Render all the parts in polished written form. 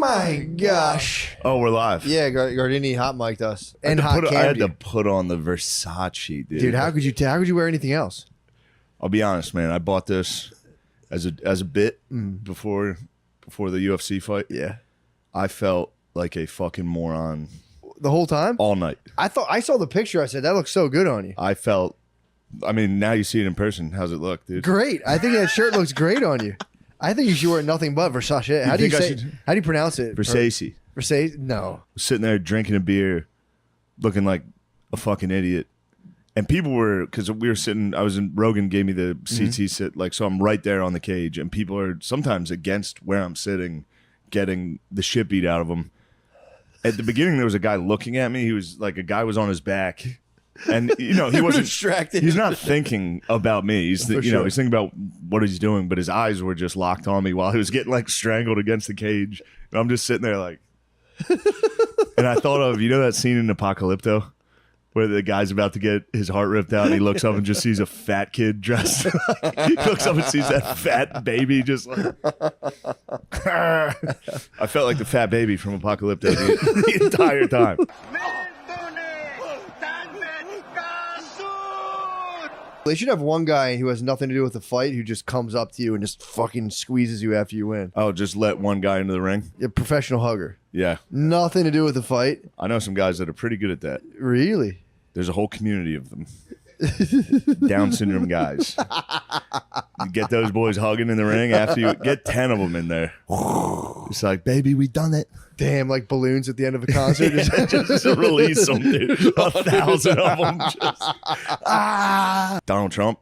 My gosh. Oh, we're live. Yeah, Gardini hot mic'd us. And I had to Camdy. put on the Versace, dude. Dude, how could you wear anything else? I'll be honest, man. I bought this as a bit before the UFC fight. Yeah. I felt like a fucking moron The whole time? all night. I saw the picture. I said, that looks so good on you. I mean, now you see it in person. How's it look, dude? Great. I think that shirt looks great on you. I think you should wear nothing but Versace. How do you pronounce it? Versace. Versace? No. Sitting there drinking a beer, looking like a fucking idiot. And people were, because we were sitting, Rogan gave me the CT sit, like, so I'm right there on the cage, and people are sometimes against where I'm sitting, getting the shit beat out of them. At the beginning, there was a guy looking at me. He was like, a guy was on his back. And, he wasn't distracted. He's not thinking about me. He's sure. he's thinking about what he's doing, but his eyes were just locked on me while he was getting like strangled against the cage. And I'm just sitting there like, and I thought of, that scene in Apocalypto where the guy's about to get his heart ripped out and he looks up and just sees a fat kid dressed. He looks up and sees that fat baby just like, I felt like the fat baby from Apocalypto the entire time. They should have one guy who has nothing to do with the fight who just comes up to you and just fucking squeezes you after you win. Oh, just let one guy into the ring? A professional hugger. Yeah. Nothing to do with the fight. I know some guys that are pretty good at that. Really? There's a whole community of them. Down syndrome guys. You get those boys hugging in the ring after you get 10 of them in there. It's like, baby, we done it. Damn, like balloons at the end of a concert. Just release them, dude. 1,000 of them. Donald Trump.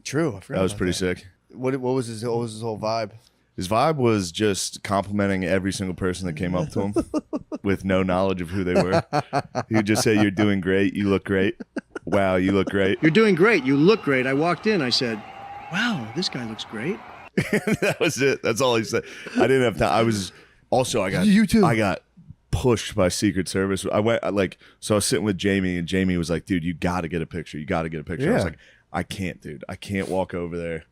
True. I forgot That was about pretty that. sick. What was his whole vibe? His vibe was just complimenting every single person that came up to him with no knowledge of who they were. He would just say, "You're doing great. You look great. Wow, you look great. You're doing great. You look great." I walked in. I said, "Wow, this guy looks great." That was it. That's all he said. I didn't have time. You too. I got pushed by Secret Service. I was sitting with Jamie, and Jamie was like, "Dude, you got to get a picture. You got to get a picture." Yeah. I was like, "I can't, dude. I can't walk over there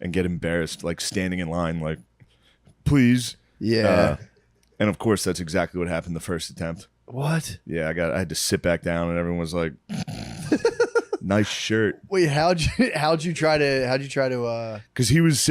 and get embarrassed, like standing in line, like, please." Yeah. And of course, that's exactly what happened the first attempt. What? Yeah, I had to sit back down, and everyone was like, "Nice shirt." Wait, how'd you try to? Because he was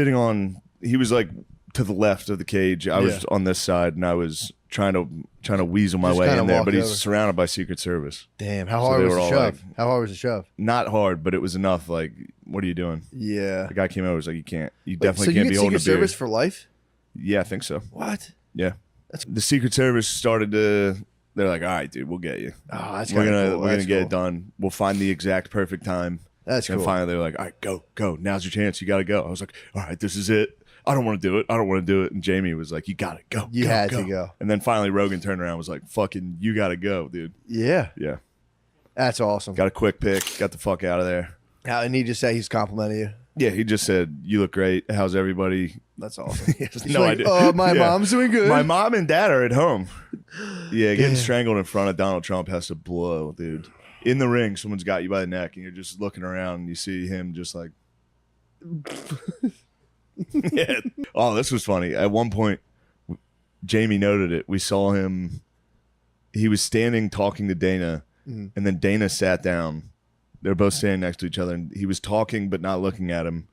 like to the left of the cage. I was on this side, and I was trying to weasel my Just way kinda in there. walk But he's over. surrounded by Secret Service. Damn, how So hard they was were the all shove? like- How hard was the shove? Not hard, but it was enough. Like, what are you doing? Yeah. The guy came over, was like, you So definitely you can't get be holding a Secret beer. Service for life? Yeah, I think so. What? Yeah. The Secret Service started to. They're like, all right, dude, we'll get you. Oh, that's We're kinda gonna cool. we're That's gonna get cool. it done. We'll find the exact perfect time. That's And cool. finally, they're like, all right, go. Now's your chance. You got to go. I was like, all right, this is it. I don't want to do it. And Jamie was like, you got to go. You had to go. And then finally, Rogan turned around and was like, fucking, you got to go, dude. Yeah. Yeah. That's awesome. Got a quick pick. Got the fuck out of there. And he just said he's complimenting you. Yeah, he just said, you look great. How's everybody? That's awesome. He has He's no like, idea. "Oh, my Yeah. mom's doing good." My mom and dad are at home. Yeah, getting Damn. strangled in front of Donald Trump has to blow, dude. In the ring, someone's got you by the neck, and you're just looking around, and you see him just like... Yeah. Oh, this was funny. At one point, Jamie noted it. We saw him. He was standing talking to Dana, and then Dana sat down. They were both standing next to each other, and he was talking but not looking at him.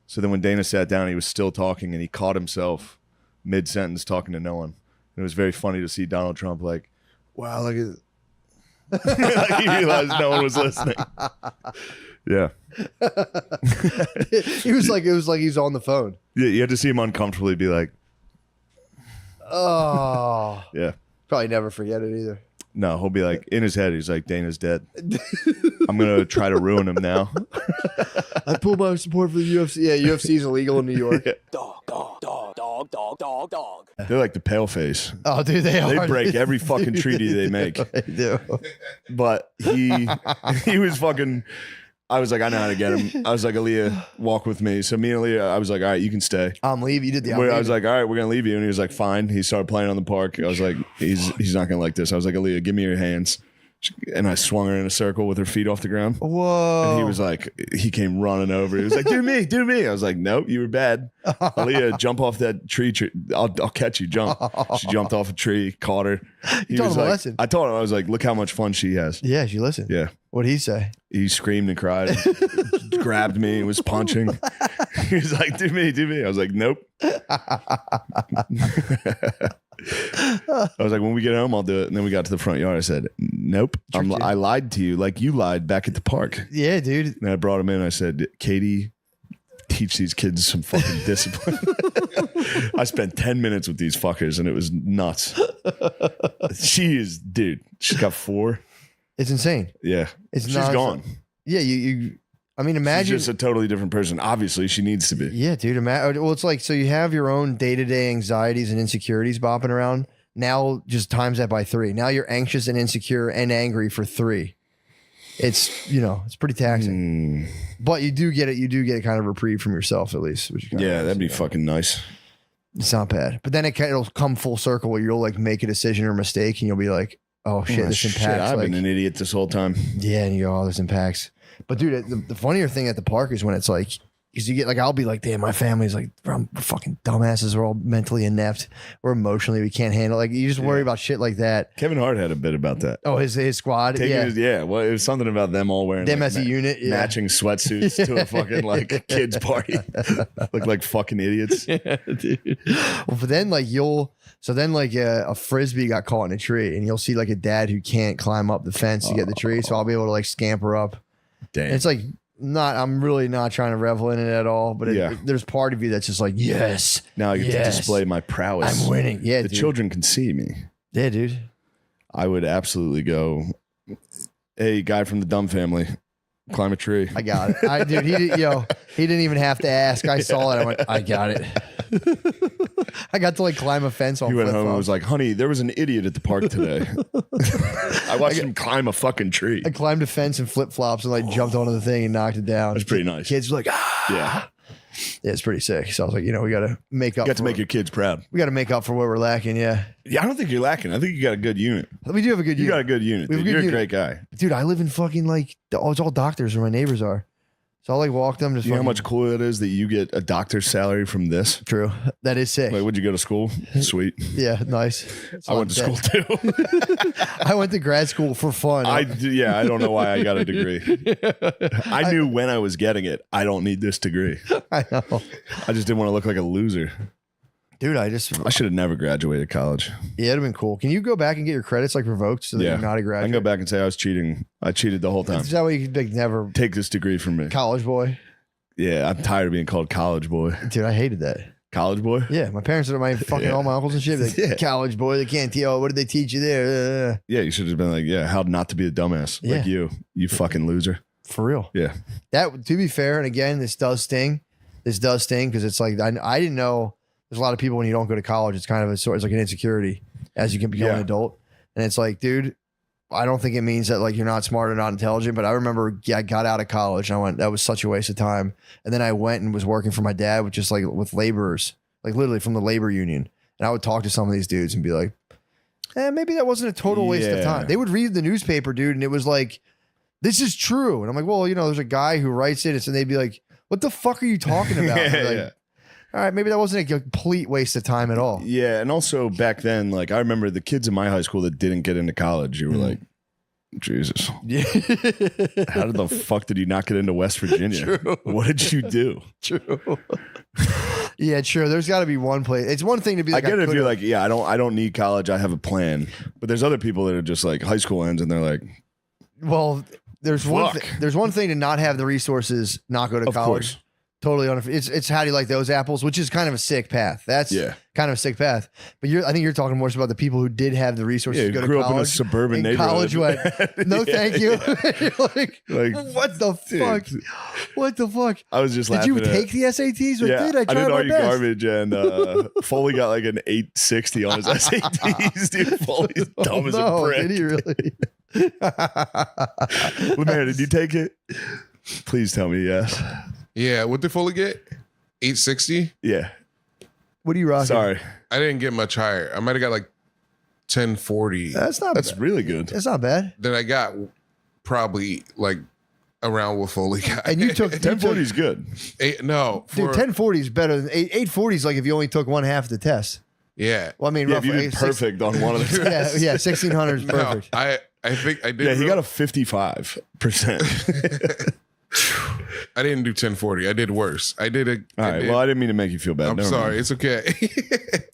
So then when Dana sat down, he was still talking, and he caught himself mid-sentence talking to no one. And it was very funny to see Donald Trump like, wow, look at like he realized no one was listening. Yeah. It was like he's on the phone. Yeah, you had to see him uncomfortably be like, Oh. yeah. Probably never forget it either. No, he'll be like, in his head, he's like, Dana's dead. I'm going to try to ruin him now. I pulled my support for the UFC. Yeah, UFC is illegal in New York. Dog. They're like the pale face. Oh, dude, they They are. break every fucking treaty they make. They do. But he was fucking... I was like, I know how to get him. I was like, Aaliyah, walk with me. So me and Aaliyah, I was like, all right, you can stay. I'm leaving. You did the. I was like, all right, we're gonna leave you, and he was like, fine. He started playing on the park. I was like, he's not gonna like this. I was like, Aaliyah, give me your hands. And I swung her in a circle with her feet off the ground. Whoa. And he was like, he came running over. He was like, do me. I was like, nope, you were bad. Aaliyah, jump off that tree. I'll catch you, jump. She jumped off a tree, caught her. You told him a lesson. I told him, I was like, look how much fun she has. Yeah, she listened. Yeah. What'd he say? He screamed and cried, grabbed me and was punching. He was like, do me. I was like, nope. I was like, when we get home, I'll do it. And then we got to the front yard. I said, nope. I lied to you like you lied back at the park. Yeah, dude. And I brought him in. I said, Katie, teach these kids some fucking discipline. I spent 10 minutes with these fuckers and it was nuts. She's got 4. It's insane. Yeah. She's gone. Yeah, I mean, imagine. She's just a totally different person. Obviously, she needs to be. Yeah, dude. Well, it's like, so you have your own day-to-day anxieties and insecurities bopping around. Now, just times that by 3. Now you're anxious and insecure and angry for 3. It's, it's pretty taxing. But you do get it. You do get a kind of reprieve from yourself, at least. Which that'd be fucking nice. It's not bad. But then it'll come full circle where you'll like make a decision or mistake and you'll be like, oh shit, this impacts. I've been an idiot this whole time. Yeah, and you go, oh, this impacts. But dude, the funnier thing at the park is when it's like, because you get like, I'll be like, damn, my family's like, we're fucking dumbasses. We're all mentally inept. We're emotionally, we can't handle. Like, you just worry about shit like that. Kevin Hart had a bit about that. Oh, his squad. Well, it was something about them all wearing them as a unit, matching sweatsuits to a fucking like kids party. Look like fucking idiots. Yeah, dude. Well, but then like a frisbee got caught in a tree, and you'll see like a dad who can't climb up the fence to get the tree, so I'll be able to like scamper up. Damn. And it's like, I'm really not trying to revel in it at all, but there's part of you that's just like, yes. Now I get to display my prowess. I'm winning. Yeah, the children can see me. Yeah, dude. I would absolutely go, hey, guy from the dumb family, climb a tree. I got it. Dude, he didn't even have to ask. I saw it. I went, I got it. I got to like climb a fence on He went home and was like, honey, there was an idiot at the park today. I watched him climb a fucking tree. I climbed a fence in flip-flops and like jumped onto the thing and knocked it down. That's pretty nice. Kids were like, Yeah. Yeah, it's pretty sick. So I was like, we got to make up. You got to make your kids proud. We got to make up for what we're lacking. Yeah. Yeah, I don't think you're lacking. I think you got a good unit. We do have a good unit. You got a good unit. You're a great guy. Dude, I live in fucking like, it's all doctors where my neighbors are. So I'll like walk them. Just you know how much cooler it is that you get a doctor's salary from this? True. That is sick. Like, would you go to school? Sweet. Yeah, nice. I went to school too. I went to grad school for fun. I don't know why I got a degree. I knew when I was getting it, I don't need this degree. I know. I just didn't want to look like a loser. Dude, I should have never graduated college. Yeah, it'd have been cool. Can you go back and get your credits like revoked so that you're not a graduate? I can go back and say I was cheating. I cheated the whole time. Is that way you could like, never take this degree from me? College boy. Yeah, I'm tired of being called college boy. Dude, I hated that. College boy? Yeah, my parents are all my uncles and shit. Like, college boy, they can't tell. What did they teach you there? Yeah, you should have been like, how not to be a dumbass. Like you fucking loser. For real. Yeah. That, to be fair, and again, this does sting. Because it's like, I didn't know. There's a lot of people when you don't go to college, it's kind of it's like an insecurity as you can become an adult. And it's like, dude, I don't think it means that like you're not smart or not intelligent, but I remember I got out of college and I went, that was such a waste of time. And then I went and was working for my dad, which is like with laborers, like literally from the labor union. And I would talk to some of these dudes and be like, maybe that wasn't a total waste of time. They would read the newspaper, dude, and it was like, this is true. And I'm like, well, there's a guy who writes it. And they'd be like, what the fuck are you talking about? All right, maybe that wasn't a complete waste of time at all. Yeah, and also back then, like I remember the kids in my high school that didn't get into college. You were like, Jesus, how did the fuck did you not get into West Virginia? True. What did you do? True. Yeah, sure. There's got to be one place. It's one thing to be like, I get it if you're like, I don't need college. I have a plan. But there's other people that are just like high school ends and they're like, well, there's one thing to not have the resources, not go to college. Course. Totally it's how do you like those apples, which is kind of a sick path. That's kind of a sick path. But I think you're talking more about the people who did have the resources to go to college. Grew up in a suburban neighborhood. College went, no, thank you. like, what the fuck? What the fuck? I was just laughing. Did you take the SATs? Yeah, I didn't argue garbage, and Foley got like an 860 on his SATs. Dude, Foley's dumb as a brick. Did he really? Man, did you take it? Please tell me yes. Yeah, what did Foley get? 860? Yeah. What are you rocking? Sorry. I didn't get much higher. I might have got like 1040. That's really good. That's not bad. Then I got probably like around what Foley got. And you took 1040 is good. No, dude. 1040 is better than 840 is like if you only took one half of the test. Yeah. Well, I mean, Yeah, if you did perfect on one of the tests. Yeah, 1600 is perfect. No, I think I did. Yeah, he got a 55%. I didn't do 1040. I did worse. I did a. All right. Well, I didn't mean to make you feel bad. I'm Never sorry. mind. It's okay.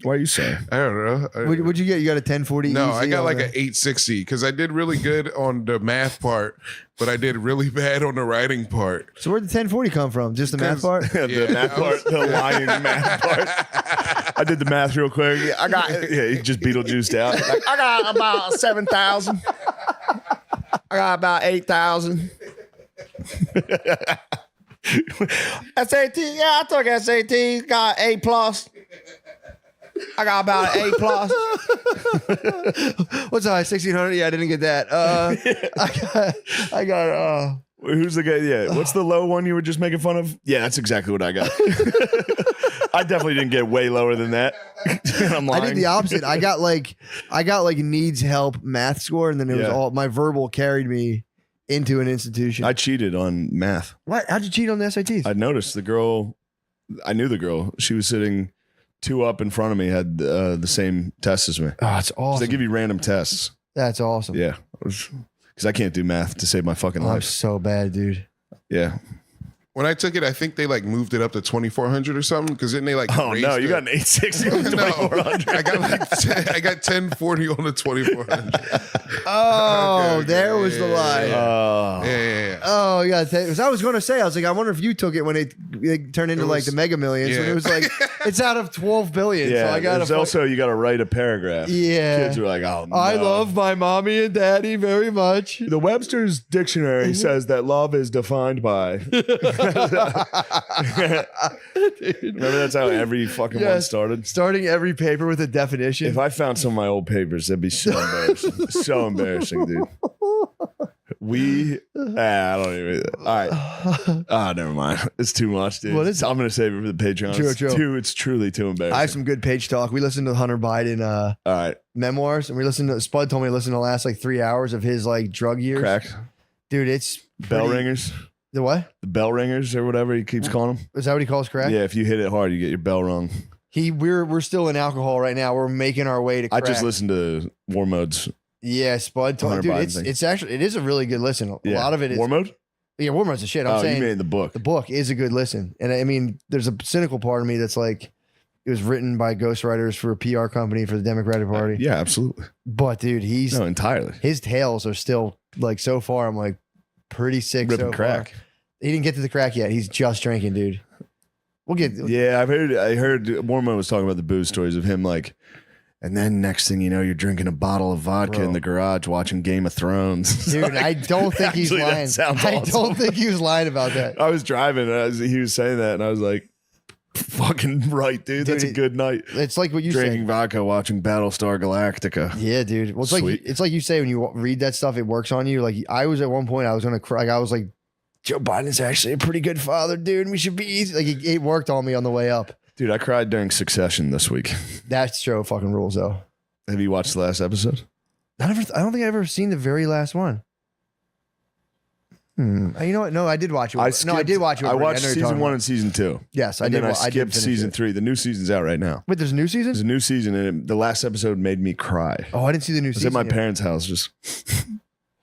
Why are you sorry? I don't know. What'd you get? You got a 1040? No, easy I got on like the- an 860 because I did really good on the math part, but I did really bad on the writing part. So where'd the 1040 come from? Just the math part? The math part, the lying math part. I did the math real quick. He just Beetlejuiced out. Like, I got about 7,000. I got about 8,000. SAT, yeah, I took SAT, got A plus. I got about an A plus. What's high? 1600? Yeah, I didn't get that. I got. Who's the guy? Yeah. What's the low one you were just making fun of? Yeah, that's exactly what I got. I definitely didn't get way lower than that. I'm lying. I did the opposite. I got like needs help math score, and then it was all my verbal carried me into an institution. I cheated on math. What? How'd you cheat on the SATs? I noticed the girl. I knew the girl. She was sitting 2 up in front of me. Had the same test as me. Oh, it's awesome. They give you random tests. That's awesome. Yeah, because I can't do math to save my fucking I'm life. so bad, dude. Yeah. When I took it, I think they like moved it up to 2,400 or something because then they like. Oh no, you got an 860 on 2,400. I got like I got 1040 on the 2,400. Oh, Okay, there was the lie. Yeah. Oh, yeah. Because I was going to say, I was like, I wonder if you took it when it turned into like the Mega Millions. yeah. When it was like, it's out of 12 billion. Yeah, so I got there's also you got to write a paragraph. Yeah. Kids are like, oh, no. I love my mommy and daddy very much. The Webster's dictionary says that love is defined by. Remember that's how every fucking one started. Starting every paper with a definition. If I found some of my old papers, that'd be so embarrassing. So embarrassing, dude. I don't even. All right. Never mind. It's too much, dude. What is it? I'm gonna save it for the Patreon. True. It's truly too embarrassing. I have some good page talk. We listened to Hunter Biden All right. memoirs, and we listened to Spud told me to listen to the last like 3 hours of his like drug years. Crack. Dude, it's Bell pretty- ringers. The what? The bell ringers or whatever he keeps calling them. Is that what he calls crack? Yeah, if you hit it hard, you get your bell rung. We're still in alcohol right now. We're making our way to crack. I just listened to War Mode's. Yeah, Spud told Hunter dude, Biden thing. it's actually it is a really good listen. A lot of it is War Mode. Yeah, War Mode's a shit. I'm You saying mean the book. the book is a good listen. And I mean, there's a cynical part of me that's like it was written by ghostwriters for a PR company for the Democratic Party. Yeah, absolutely. But dude, No, entirely. his tales are still like so far I'm like pretty sick Ripping so crack. far. He didn't get to the crack yet. He's just drinking, dude. We'll get Yeah, I heard Warmo was talking about the booze stories of him like, and then next thing you know, you're drinking a bottle of vodka Bro. in the garage watching Game of Thrones. Dude, I don't think he's Actually, that lying. sounds I awesome. don't think he was lying about that. I was driving and he was saying that and I was like, fucking right, dude. That's a good night. It's like what you Drinking said. vodka, watching Battlestar Galactica. Yeah, dude. Well, Sweet. it's like you say when you read that stuff, it works on you. Like I was at one point, I was gonna cry. Like, I was like, Joe Biden's actually a pretty good father, dude. And we should be easy. Like it worked on me on the way up. Dude, I cried during Succession this week. That show fucking rules, though. Have you watched the last episode? I don't think I've ever seen the very last one. You know what? No, I did watch it. I did watch it. I with Rick. watched know you're season talking 1 about. and season 2. Yes, I And did. then I I did skipped finish season it. 3. The new season's out right now. Wait, there's a new season? There's a new season and the last episode made me cry. Oh, I didn't see the new I was season. at my yet. parents' house just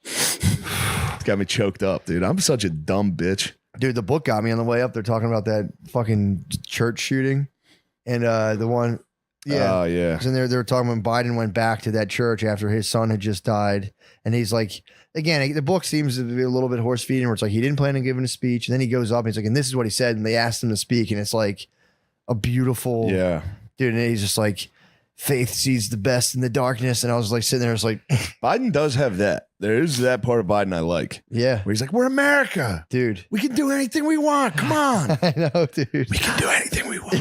it's got me choked up, dude. I'm such a dumb bitch. Dude, the book got me on the way up. They're talking about that fucking church shooting, and the one, yeah. Oh, yeah. And they were talking when Biden went back to that church after his son had just died, and he's like, again, the book seems to be a little bit horse feeding, where it's like he didn't plan on giving a speech, and then he goes up, and he's like, and this is what he said, and they asked him to speak, and it's like a beautiful, Yeah. dude, and he's just like, faith sees the best in the darkness, and I was like sitting there, I was like, Biden does have that. There is that part of Biden I like. yeah, Where he's like, we're America. dude. We can do anything we want. Come on. I know, dude. We can do anything we want.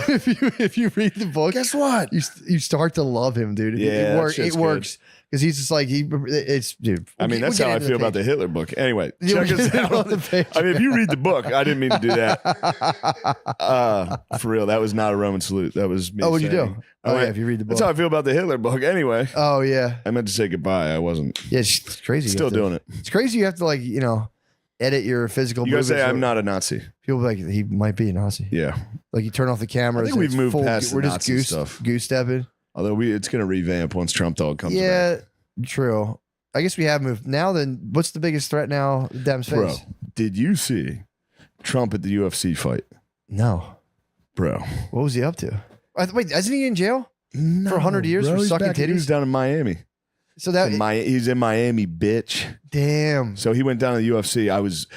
If you read the book, Guess what? you start to love him, dude. Yeah, it that works. shit's It works because he's just like it's dude. I mean, that's how I feel about the Hitler book. Anyway, check us out on the page. I mean, if you read the book, I didn't mean to do that. For real, that was not a Roman salute. That was me. Oh, what'd you saying, do? Oh, yeah, if you read the book. That's how I feel about the Hitler book. Anyway. Oh, yeah. I meant to say goodbye. I wasn't. Yeah, it's crazy. Still doing it. It's crazy you have to, like, you know, edit your physical You gotta movements. say I'm not a Nazi. People be like, he might be a Nazi. Yeah. Like, you turn off the cameras. I think we've moved past the we're just Nazi stuff. goose stepping. Although it's going to revamp once TrumpDawg comes back. Yeah, true. I guess we have moved. Now then, what's the biggest threat now Dem's face? Bro, did you see Trump at the UFC fight? No. Bro. What was he up to? Wait, isn't he in jail? No, for 100 years bro, for he's sucking back, he was titties? down in Miami. So that He's in Miami, bitch. damn. So he went down to the UFC. I was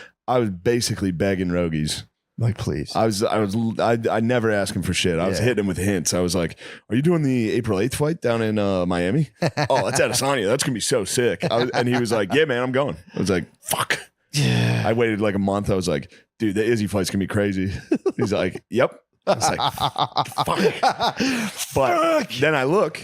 basically begging Rogies. Like, please. I never asked him for shit. I was hitting him with hints. I was like, "Are you doing the April 8th fight down in Miami?" Oh, that's at Adesanya. That's gonna be so sick. And he was like, "Yeah, man, I'm going." I was like, "Fuck." Yeah. I waited like a month. I was like, "Dude, the Izzy fight's gonna be crazy." He's like, "Yep." I was like, "Fuck." But then I look.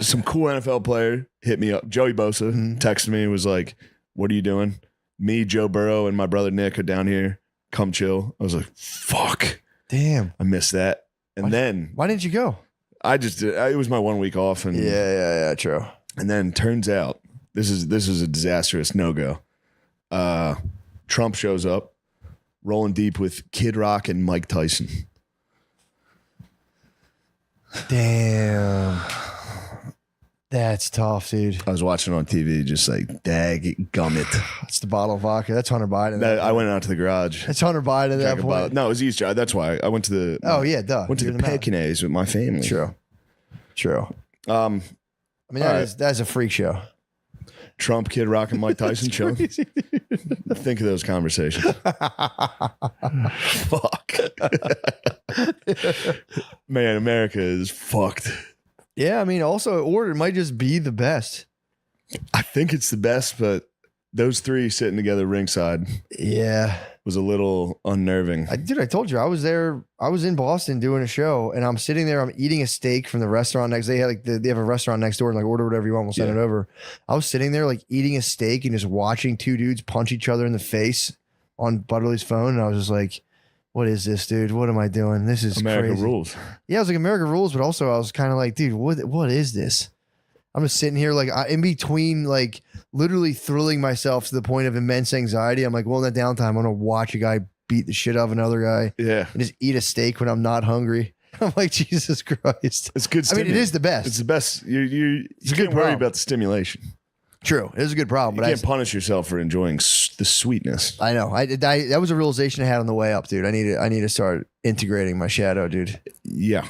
Some cool NFL player hit me up. Joey Bosa texted me and was like, "What are you doing?" Me, Joe Burrow, and my brother Nick are down here. Come chill. I was like, fuck. Damn. I missed that. And then Why didn't you go? I just did. It was my 1 week off. And Yeah, true. And then turns out this is a disastrous no-go. Trump shows up, rolling deep with Kid Rock and Mike Tyson. Damn. That's tough, dude. I was watching on TV, just like, dag gummit. That's the bottle of vodka. That's Hunter Biden. I went out to the garage. That's Hunter Biden at that point. No, it was Easter. That's why I went to the. Oh, yeah, duh. Went to the Pekines with my family. True. I mean, that's a freak show. Trump, Kid Rock, and Mike Tyson show. Think of those conversations. Fuck. Man, America is fucked. Yeah, I mean, also, or it might just be the best. I think it's the best, but those three sitting together ringside, yeah, was a little unnerving. I told you I was there. I was in Boston doing a show, and I'm sitting there. I'm eating a steak from the restaurant next. They had they have a restaurant next door, and like order whatever you want. We'll send it over. I was sitting there like eating a steak and just watching two dudes punch each other in the face on Butterly's phone, and I was just like, what is this, dude? What am I doing? This is America crazy. rules. Yeah, I was like, America rules, but also I was kind of like, dude, what is this? I'm just sitting here like in between, like literally thrilling myself to the point of immense anxiety. I'm like, well, in that downtime, I'm going to watch a guy beat the shit out of another guy. Yeah. And just eat a steak when I'm not hungry. I'm like, Jesus Christ. It's good. I mean, it is the best. It's the best. You It's a can't good worry problem. about the stimulation. True. It is a good problem. You But can't punish yourself for enjoying the sweetness. I know. That was a realization I had on the way up, dude. I need to start integrating my shadow, dude. Yeah.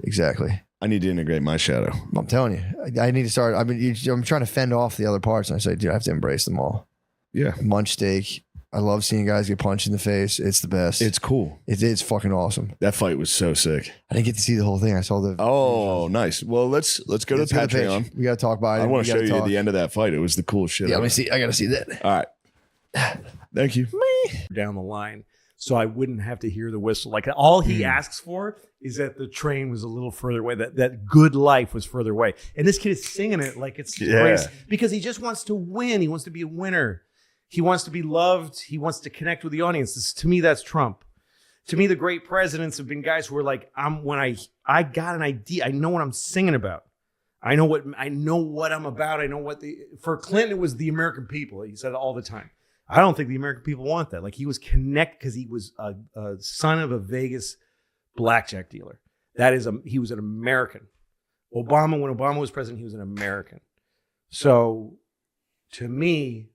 Exactly. I need to integrate my shadow. I'm telling you, I need to start. I mean, I'm trying to fend off the other parts, and I say, dude, I have to embrace them all. Yeah. Munch steak. I love seeing guys get punched in the face. It's the best. It's cool. It's fucking awesome. That fight was so sick. I didn't get to see the whole thing. I saw the. Oh, nice. Well, let's go to Patreon. We got to talk about it. I want to show you the end of that fight. It was the coolest shit. Yeah, let me see. I got to see that. All right. Thank you. Down the line, so I wouldn't have to hear the whistle. Like all he asks for is that the train was a little further away, that good life was further away. And this kid is singing it like it's crazy because he just wants to win. He wants to be a winner. He wants to be loved. He wants to connect with the audience. To me, that's Trump. To me, the great presidents have been guys who are like, when I got an idea, I know what I'm singing about. I know what I'm about. I know what for Clinton, it was the American people. He said it all the time. I don't think the American people want that. Like he was connected because he was a son of a Vegas blackjack dealer. He was an American. When Obama was president, he was an American. So to me,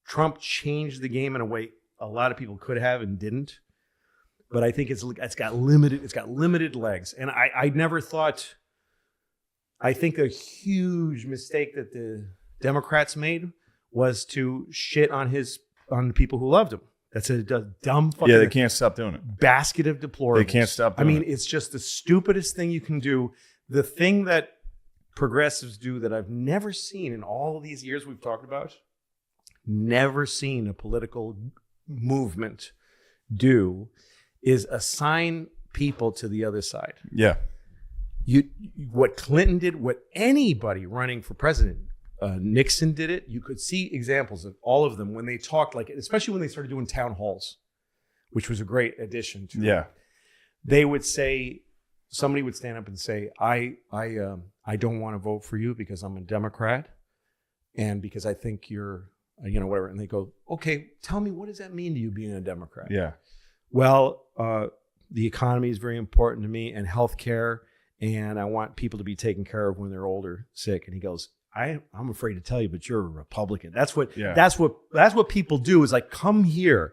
Trump changed the game in a way a lot of people could have and didn't. But I think it's got limited legs. And I never thought, I think a huge mistake that the Democrats made was to shit on the people who loved him. That's a dumb fucking they can't stop doing it. Basket of deplorables. They can't stop doing it. It's just the stupidest thing you can do. The thing that progressives do that I've never seen in all of these years we've talked about, never seen a political movement do, is assign people to the other side. Yeah. what Clinton did, what anybody running for president, Nixon did it. You could see examples of all of them when they talked, like, especially when they started doing town halls, which was a great addition to it. They would say, somebody would stand up and say, I don't want to vote for you because I'm a Democrat and because I think you're, whatever. And they go, okay, tell me, what does that mean to you being a Democrat? Yeah. Well, the economy is very important to me and healthcare, and I want people to be taken care of when they're older, sick. And he goes, I'm afraid to tell you, but you're a Republican. That's what people do is like, come here.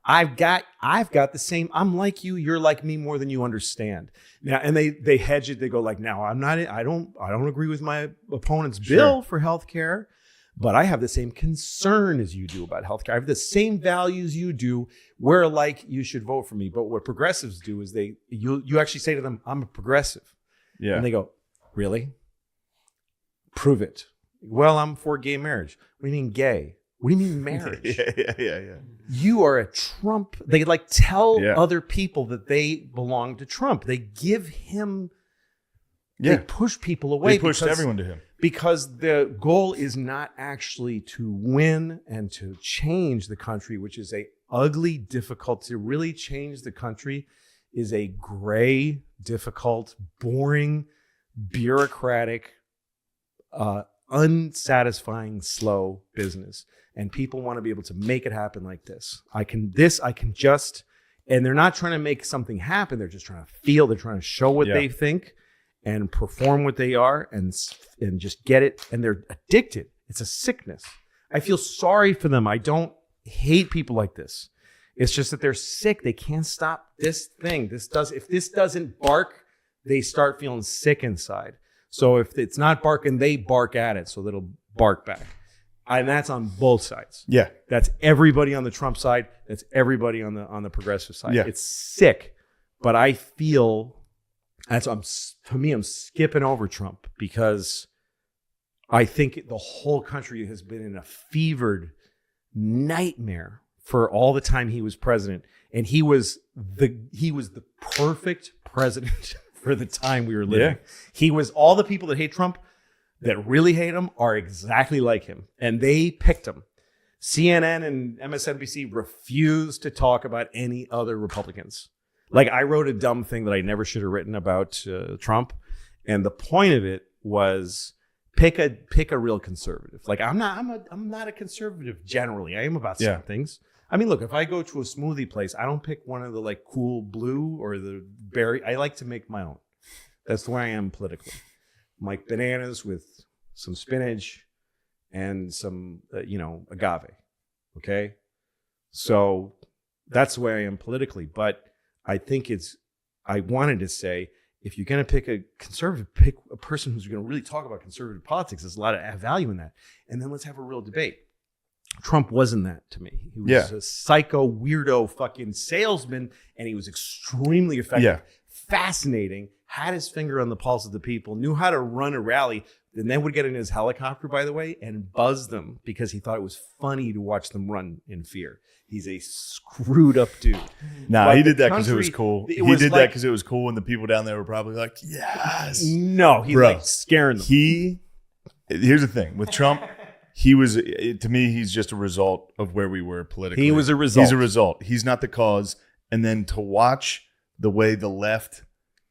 I've got the same, I'm like you, you're like me more than you understand. Now, and they hedge it. They go like, now I don't agree with my opponent's bill for healthcare, but I have the same concern as you do about healthcare. I have the same values you do. We're like, you should vote for me. But what progressives do is you actually say to them, I'm a progressive. Yeah. And they go, really? Prove it. Well, I'm for gay marriage. What do you mean gay? What do you mean marriage? Yeah. You are a Trump. They like tell other people that they belong to Trump. They give him, they push people away. They pushed everyone to him. Because the goal is not actually to win and to change the country, which is a ugly, difficult, to really change the country is a gray, difficult, boring, bureaucratic, unsatisfying, slow business. And people want to be able to make it happen like this. I can just, and they're not trying to make something happen. They're just trying to feel, they're trying to show what they think and perform what they are and just get it. And they're addicted. It's a sickness. I feel sorry for them. I don't hate people like this. It's just that they're sick. They can't stop this thing. If this doesn't bark, they start feeling sick inside. So if it's not barking, they bark at it so that it'll bark back. And that's on both sides. Yeah. That's everybody on the Trump side. That's everybody on the progressive side. Yeah. It's sick. But I feel I'm skipping over Trump because I think the whole country has been in a fevered nightmare for all the time he was president. And he was the perfect president for the time we were living. Yeah. He was, all the people that hate Trump, that really hate him, are exactly like him. And they picked him. CNN and MSNBC refused to talk about any other Republicans. Like, I wrote a dumb thing that I never should have written about Trump. And the point of it was pick a real conservative. Like, I'm not a conservative generally. I am about some things. I mean, look, if I go to a smoothie place, I don't pick one of the like cool blue or the berry. I like to make my own. That's the way I am politically. Like bananas with some spinach and some, agave. Okay. So that's the way I am politically. But I think I wanted to say, if you're going to pick a conservative, pick a person who's going to really talk about conservative politics. There's a lot of value in that. And then let's have a real debate. Trump wasn't that to me. He was a psycho, weirdo fucking salesman, and he was extremely effective, fascinating, had his finger on the pulse of the people, knew how to run a rally, and then would get in his helicopter, by the way, and buzz them because he thought it was funny to watch them run in fear. He's a screwed up dude. Nah, he did that because it was cool. He did that because it was cool, and the people down there were probably like, yes. No, he like scaring them. Here's the thing with Trump. To me, he's just a result of where we were politically. He was a result. He's a result. He's not the cause. And then to watch the way the left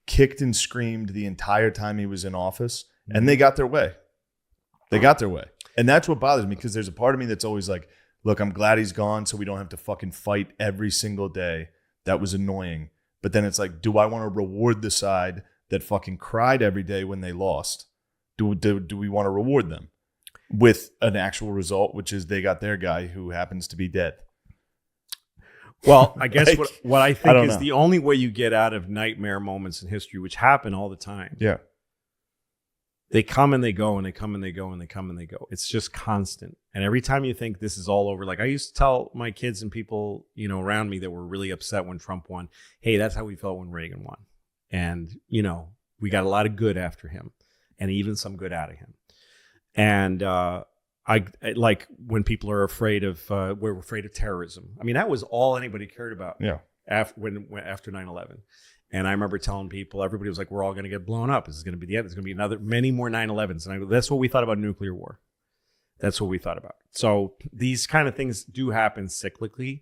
kicked and screamed the entire time he was in office, and they got their way. They got their way. And that's what bothers me, because there's a part of me that's always like, look, I'm glad he's gone so we don't have to fucking fight every single day. That was annoying. But then it's like, do I want to reward the side that fucking cried every day when they lost? Do we want to reward them with an actual result, which is they got their guy who happens to be dead? Well, I guess Like, what I think is know. the only way you get out of nightmare moments in history, which happen all the time. Yeah. They come and they go, and they come and they go, and they come and they go. It's just constant. And every time you think this is all over, like I used to tell my kids and people, around me that were really upset when Trump won, hey, that's how we felt when Reagan won. And, we got a lot of good after him and even some good out of him. And I like when people are afraid of, we're afraid of terrorism. I mean, that was all anybody cared about. Yeah. After 9/11. And I remember telling people, everybody was like, we're all going to get blown up. This is going to be the end. There's going to be many more 9/11s. And I go, that's what we thought about nuclear war. That's what we thought about. So these kind of things do happen cyclically.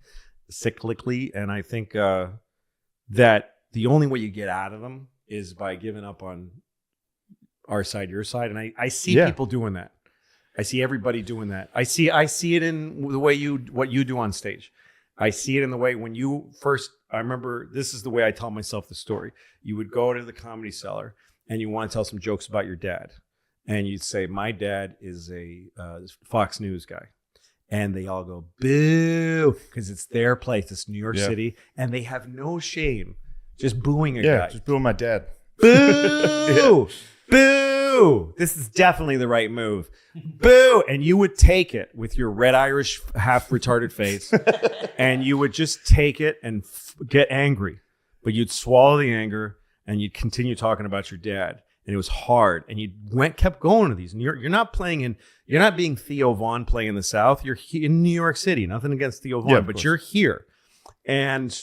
And I think that the only way you get out of them is by giving up on our side, your side. And I see people doing that. I see everybody doing that. I see it in the way what you do on stage. I see it in the way when you first, I remember this is the way I tell myself the story. You would go to the Comedy Cellar and you want to tell some jokes about your dad. And you'd say, my dad is a Fox News guy. And they all go, boo, because it's their place. It's New York City. And they have no shame just booing a guy. Just booing my dad. Boo! Boo! This is definitely the right move. Boo! And you would take it with your red Irish half retarded face, and you would just take it and get angry. But you'd swallow the anger and you'd continue talking about your dad. And it was hard. And you kept going to these. And you're not being Theo Vaughn playing in the South. You're in New York City. Nothing against Theo Vaughn, but you're here. And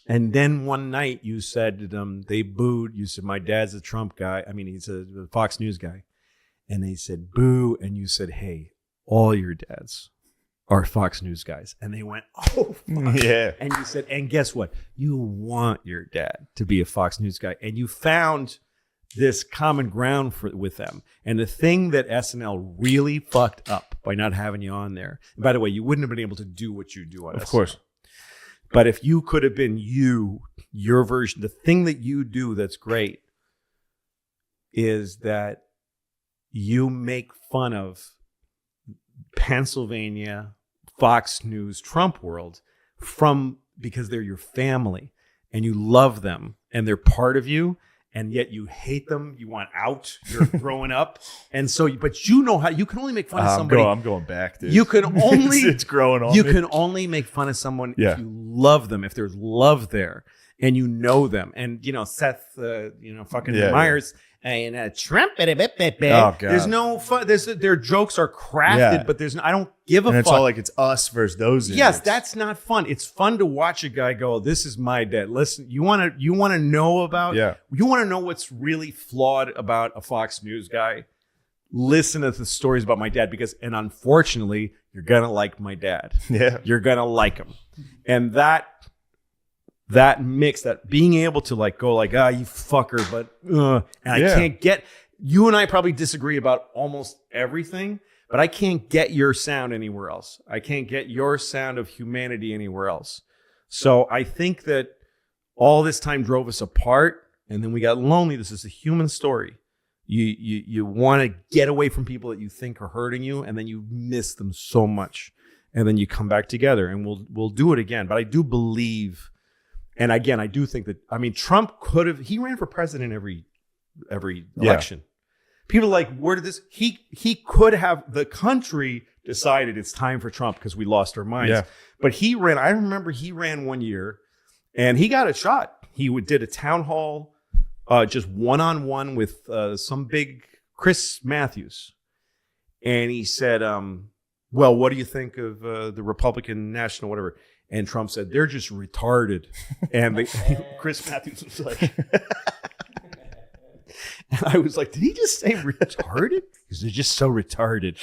then one night you said they booed. You said, my dad's a Trump guy. I mean, he's a Fox News guy. And they said, boo. And you said, hey, all your dads are Fox News guys. And they went, oh, fuck. Yeah. And you said, and guess what? You want your dad to be a Fox News guy. And you found this common ground with them. And the thing that SNL really fucked up by not having you on there. And by the way, you wouldn't have been able to do what you do on SNL. Of course. But if you could have been your version, the thing that you do that's great is that you make fun of Pennsylvania, Fox News, Trump world because they're your family and you love them and they're part of you. And yet you hate them. You want out. You're growing up. And so, but you know how you can only make fun of somebody. I'm going back, dude. You can only, it's growing on you me. can only make fun of someone if you love them, if there's love there and you know them. And, Seth, fucking Meyers and Trump. Oh, God. There's no fun. Their jokes are crafted, but I don't give a fuck. And it's all like it's us versus those. Yes, that's not fun. It's fun to watch a guy go, this is my dad. Listen, you want to know about, you want to know what's really flawed about a Fox News guy? Listen to the stories about my dad and unfortunately, you're going to like my dad. Yeah. You're going to like him. And that mix, that being able to go you fucker, but and I can't get, you and I probably disagree about almost everything, but I can't get your sound anywhere else. I can't get your sound of humanity anywhere else. So I think that all this time drove us apart, and then we got lonely. This is a human story. You want to get away from people that you think are hurting you, and then you miss them so much, and then you come back together, and we'll do it again. But I do believe. And again, I do think that, Trump he ran for president every election. People are like, where did this, he could have, the country decided it's time for Trump because we lost our minds. Yeah. But I remember he ran one year and he got a shot. He did a town hall, just one-on-one with some big Chris Matthews. And he said, well, what do you think of the Republican National, whatever? And Trump said, they're just retarded. And Chris Matthews was like, and I was like, did he just say retarded? Because they're just so retarded.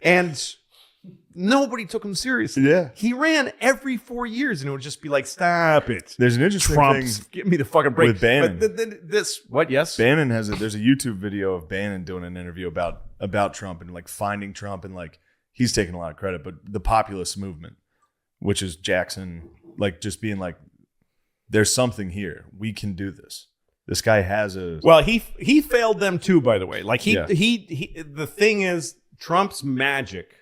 And nobody took him seriously. Yeah. He ran every 4 years and it would just be like, stop it. There's an interesting Trump's, thing give me the fucking break. with Bannon. But yes? Bannon there's a YouTube video of Bannon doing an interview about Trump and finding Trump and he's taking a lot of credit, but the populist movement, which is Jackson, just being there's something here. We can do this. This guy has Well, he failed them too, by the way. The thing is, Trump's magic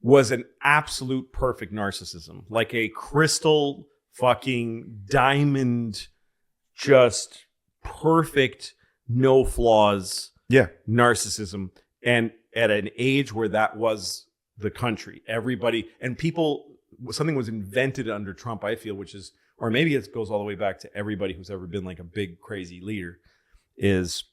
was an absolute perfect narcissism, like a crystal fucking diamond, just perfect, no flaws. Narcissism, and at an age where that was the country, everybody and people, something was invented under Trump, I feel, which is, or maybe it goes all the way back to everybody who's ever been a big crazy leader, is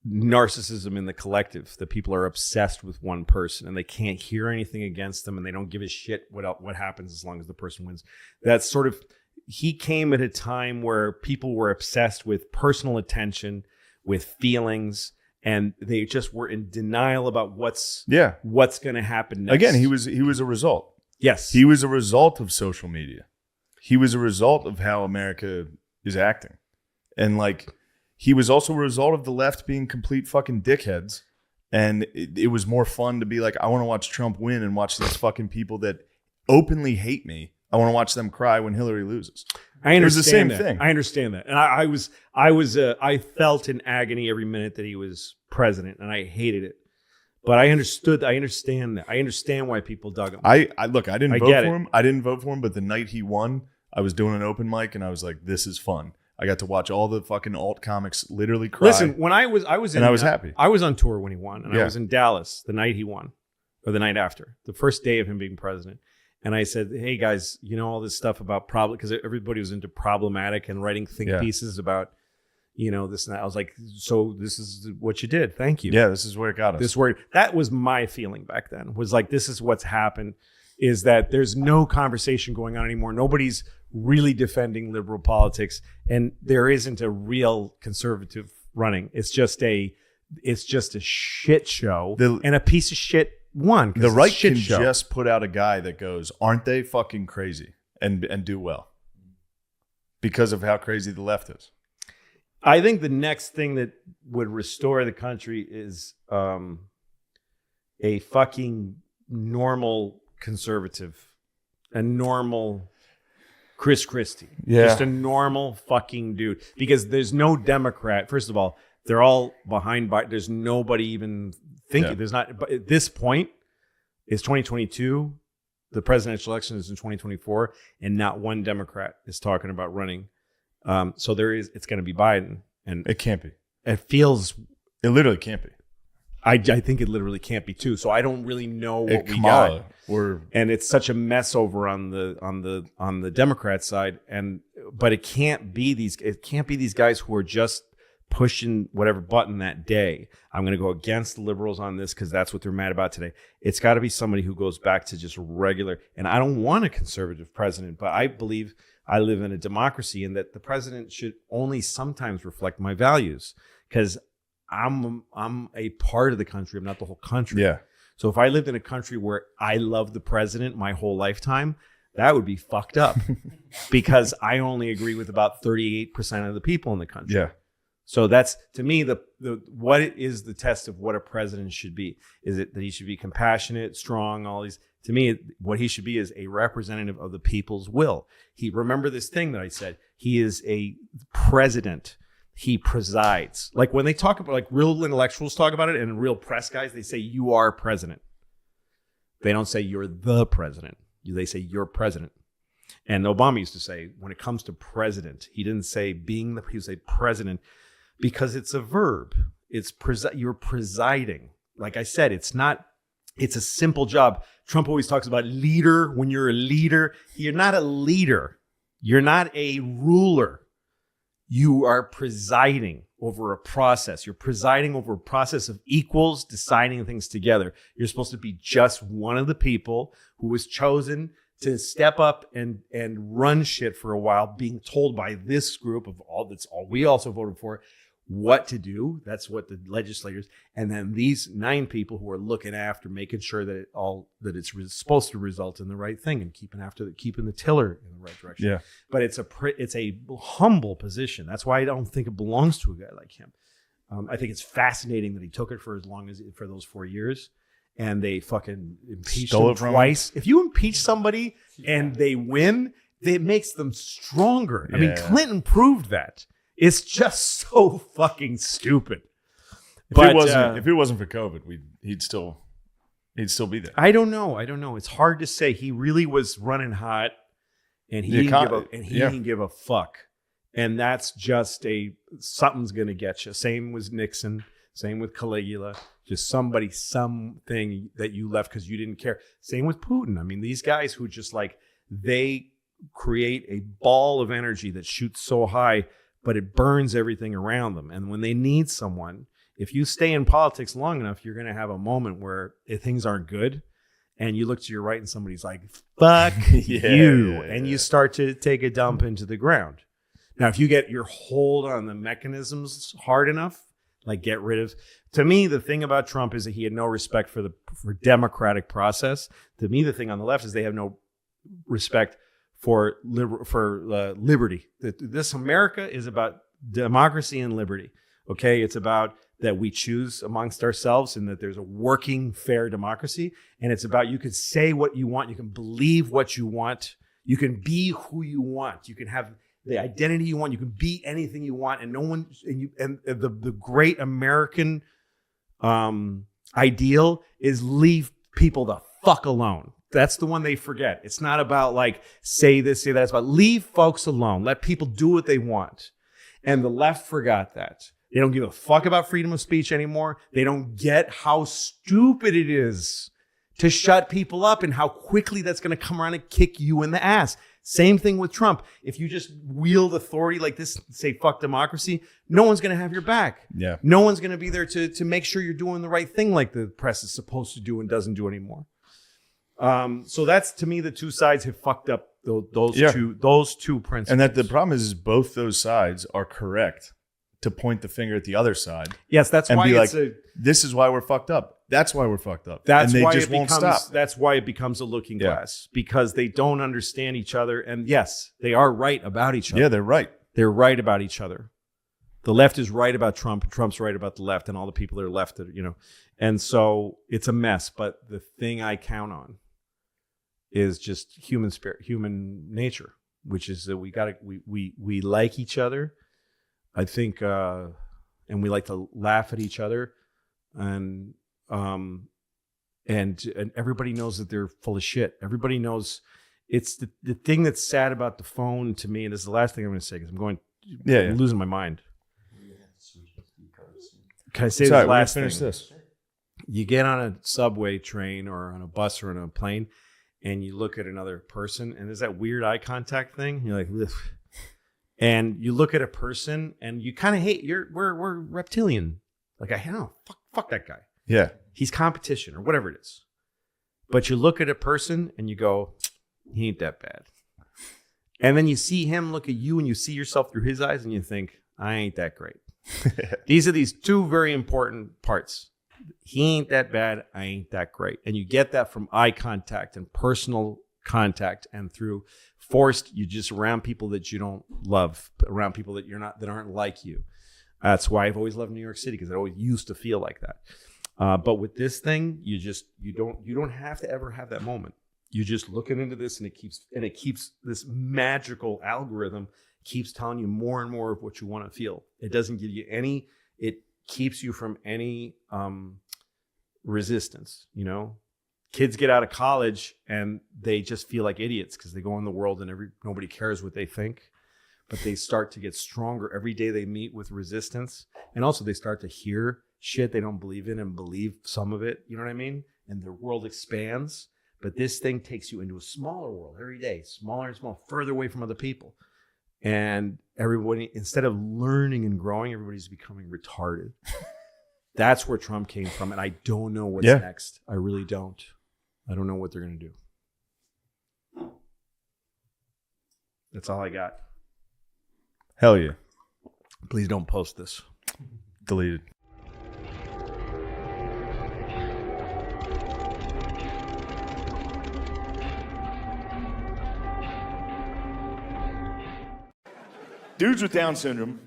narcissism in the collective, that people are obsessed with one person and they can't hear anything against them, and they don't give a shit what happens as long as the person wins. That's sort of, he came at a time where people were obsessed with personal attention, with feelings, and they just were in denial about what's going to happen next. Again, he was a result. Yes. He was a result of social media. He was a result of how America is acting. And like, he was also a result of the left being complete fucking dickheads. And it was more fun to be like, I want to watch Trump win and watch these fucking people that openly hate me. I want to watch them cry when Hillary loses. I understand. It was the same thing. I understand that. And I felt in agony every minute that he was president, and I hated it. But I understand that. I understand why people dug him. I didn't vote for him. I didn't vote for him, but the night he won, I was doing an open mic and I was like, this is fun. I got to watch all the fucking alt comics literally cry. Listen, when I was happy. I was on tour when he won, and I was in Dallas the night he won, or the night after, the first day of him being president. And I said, hey guys, you know all this stuff about problem, because everybody was into problematic and writing think pieces about, you know, this and that. I was like, so this is what you did. Thank you. Yeah, this is where it got us. That was my feeling back then, was like, this is what's happened, is that there's no conversation going on anymore. Nobody's really defending liberal politics, and there isn't a real conservative running. It's just a shit show and a piece of shit won. The right can just put out a guy that goes, aren't they fucking crazy, and do well because of how crazy the left is. I think the next thing that would restore the country is a fucking normal conservative, a normal Chris Christie, just a normal fucking dude. Because there's no Democrat. First of all, they're all behind. There's nobody even thinking. There's not. But at this point, it's 2022. The presidential election is in 2024, and not one Democrat is talking about running. So it's going to be Biden, and it can't be. It literally can't be. I think it literally can't be too. So I don't really know what we got. And it's such a mess over on the Democrat side. But it can't be these guys who are just pushing whatever button that day. I'm going to go against the liberals on this because that's what they're mad about today. It's got to be somebody who goes back to just regular. And I don't want a conservative president, but I believe I live in a democracy, and that the president should only sometimes reflect my values, because I'm a part of the country. I'm not the whole country. Yeah. So if I lived in a country where I love the president my whole lifetime, that would be fucked up because I only agree with about 38% of the people in the country. Yeah. So that's, to me, what is the test of what a president should be? Is it that he should be compassionate, strong, all these? To me, what he should be is a representative of the people's will. Remember this thing that I said, he is a president. He presides. Like when they talk about, like real intellectuals talk about it, and real press guys, they say, you are president. They don't say you're the president. They say you're president. And Obama used to say, when it comes to president, he didn't say he would say president, because it's a verb. You're presiding. Like I said, it's a simple job. Trump always talks about leader. When you're a leader, you're not a leader. You're not a ruler. You are presiding over a process. You're presiding over a process of equals deciding things together. You're supposed to be just one of the people who was chosen to step up and run shit for a while, being told by this group of all we also voted for what to do. That's what the legislators, and then these 9 people who are looking after, making sure that it's supposed to result in the right thing, and keeping the tiller in the right direction. Yeah. But it's a humble position. That's why I don't think it belongs to a guy like him. I think it's fascinating that he took it for those 4 years, and they fucking impeached him twice. If you impeach somebody and they win, it makes them stronger. I mean, Clinton proved that. It's just so fucking stupid. If it wasn't for COVID, he'd still be there. I don't know. It's hard to say. He really was running hot, and he didn't give a fuck. And that's just something's gonna get you. Same with Nixon. Same with Caligula. Just something that you left because you didn't care. Same with Putin. I mean, these guys who just they create a ball of energy that shoots so high, but it burns everything around them. And when they need someone, If you stay in politics long enough, you're going to have a moment where things aren't good. And you look to your right and somebody's like, fuck you. And you start to take a dump into the ground. Now, if you get your hold on the mechanisms hard enough, like get rid of, to me, the thing about Trump is that he had no respect for democratic process. To me, the thing on the left is they have no respect for liberty. This America is about democracy and liberty. Okay, it's about that we choose amongst ourselves and that there's a working, fair democracy. And it's about you can say what you want, you can believe what you want, you can be who you want, you can have the identity you want, you can be anything you want, and no one and the great American ideal is leave people the fuck alone. That's the one they forget. It's not about like say this, say that. It's about leave folks alone. Let people do what they want. And the left forgot that. They don't give a fuck about freedom of speech anymore. They don't get how stupid it is to shut people up and how quickly that's going to come around and kick you in the ass. Same thing with Trump. If you just wield authority like this, say fuck democracy, no one's going to have your back. Yeah. No one's going to be there to make sure you're doing the right thing like the press is supposed to do and doesn't do anymore. So that's, to me, the two sides have fucked up those two principles. And that the problem is both those sides are correct to point the finger at the other side. Yes, that's and why be it's like, this is why we're fucked up. That's why we're fucked up. That's and they why just it won't becomes, stop. That's why it becomes a looking glass, because they don't understand each other. And yes, they are right about each other. Yeah, they're right. They're right about each other. The left is right about Trump, and Trump's right about the left, and all the people that are left, and so it's a mess. But the thing I count on is just human spirit, human nature, which is that we like each other. I think, and we like to laugh at each other, and everybody knows that they're full of shit. Everybody knows. It's the thing that's sad about the phone to me, and this is the last thing I'm going to say because I'm losing my mind. Can I say this last thing? This. You get on a subway train or on a bus or on a plane, and you look at another person, and there's that weird eye contact thing. You're like, ugh. And you look at a person, and you kind of hate. We're reptilian. Like I don't fuck that guy. Yeah, he's competition or whatever it is. But you look at a person, and you go, he ain't that bad. And then you see him look at you, and you see yourself through his eyes, and you think, I ain't that great. These are these two very important parts. He ain't that bad. I ain't that great. And you get that from eye contact and personal contact, and through you're just around people that you don't love, around people that that aren't like you. That's why I've always loved New York City, because it always used to feel like that. But with this thing, you don't have to ever have that moment. You're just looking into this, and it keeps this magical algorithm keeps telling you more and more of what you want to feel. It doesn't give you any. It keeps you from any resistance. Kids get out of college and they just feel like idiots because they go in the world and nobody cares what they think. But they start to get stronger every day they meet with resistance, and also they start to hear shit they don't believe in and believe some of it. You know what I mean? And their world expands. But this thing takes you into a smaller world every day, smaller and smaller, further away from other people. And everybody, instead of learning and growing, everybody's becoming retarded. That's where Trump came from. And I don't know what's next. I really don't. I don't know what they're going to do. That's all I got. Hell yeah. Please don't post this. Deleted. Dudes with Down syndrome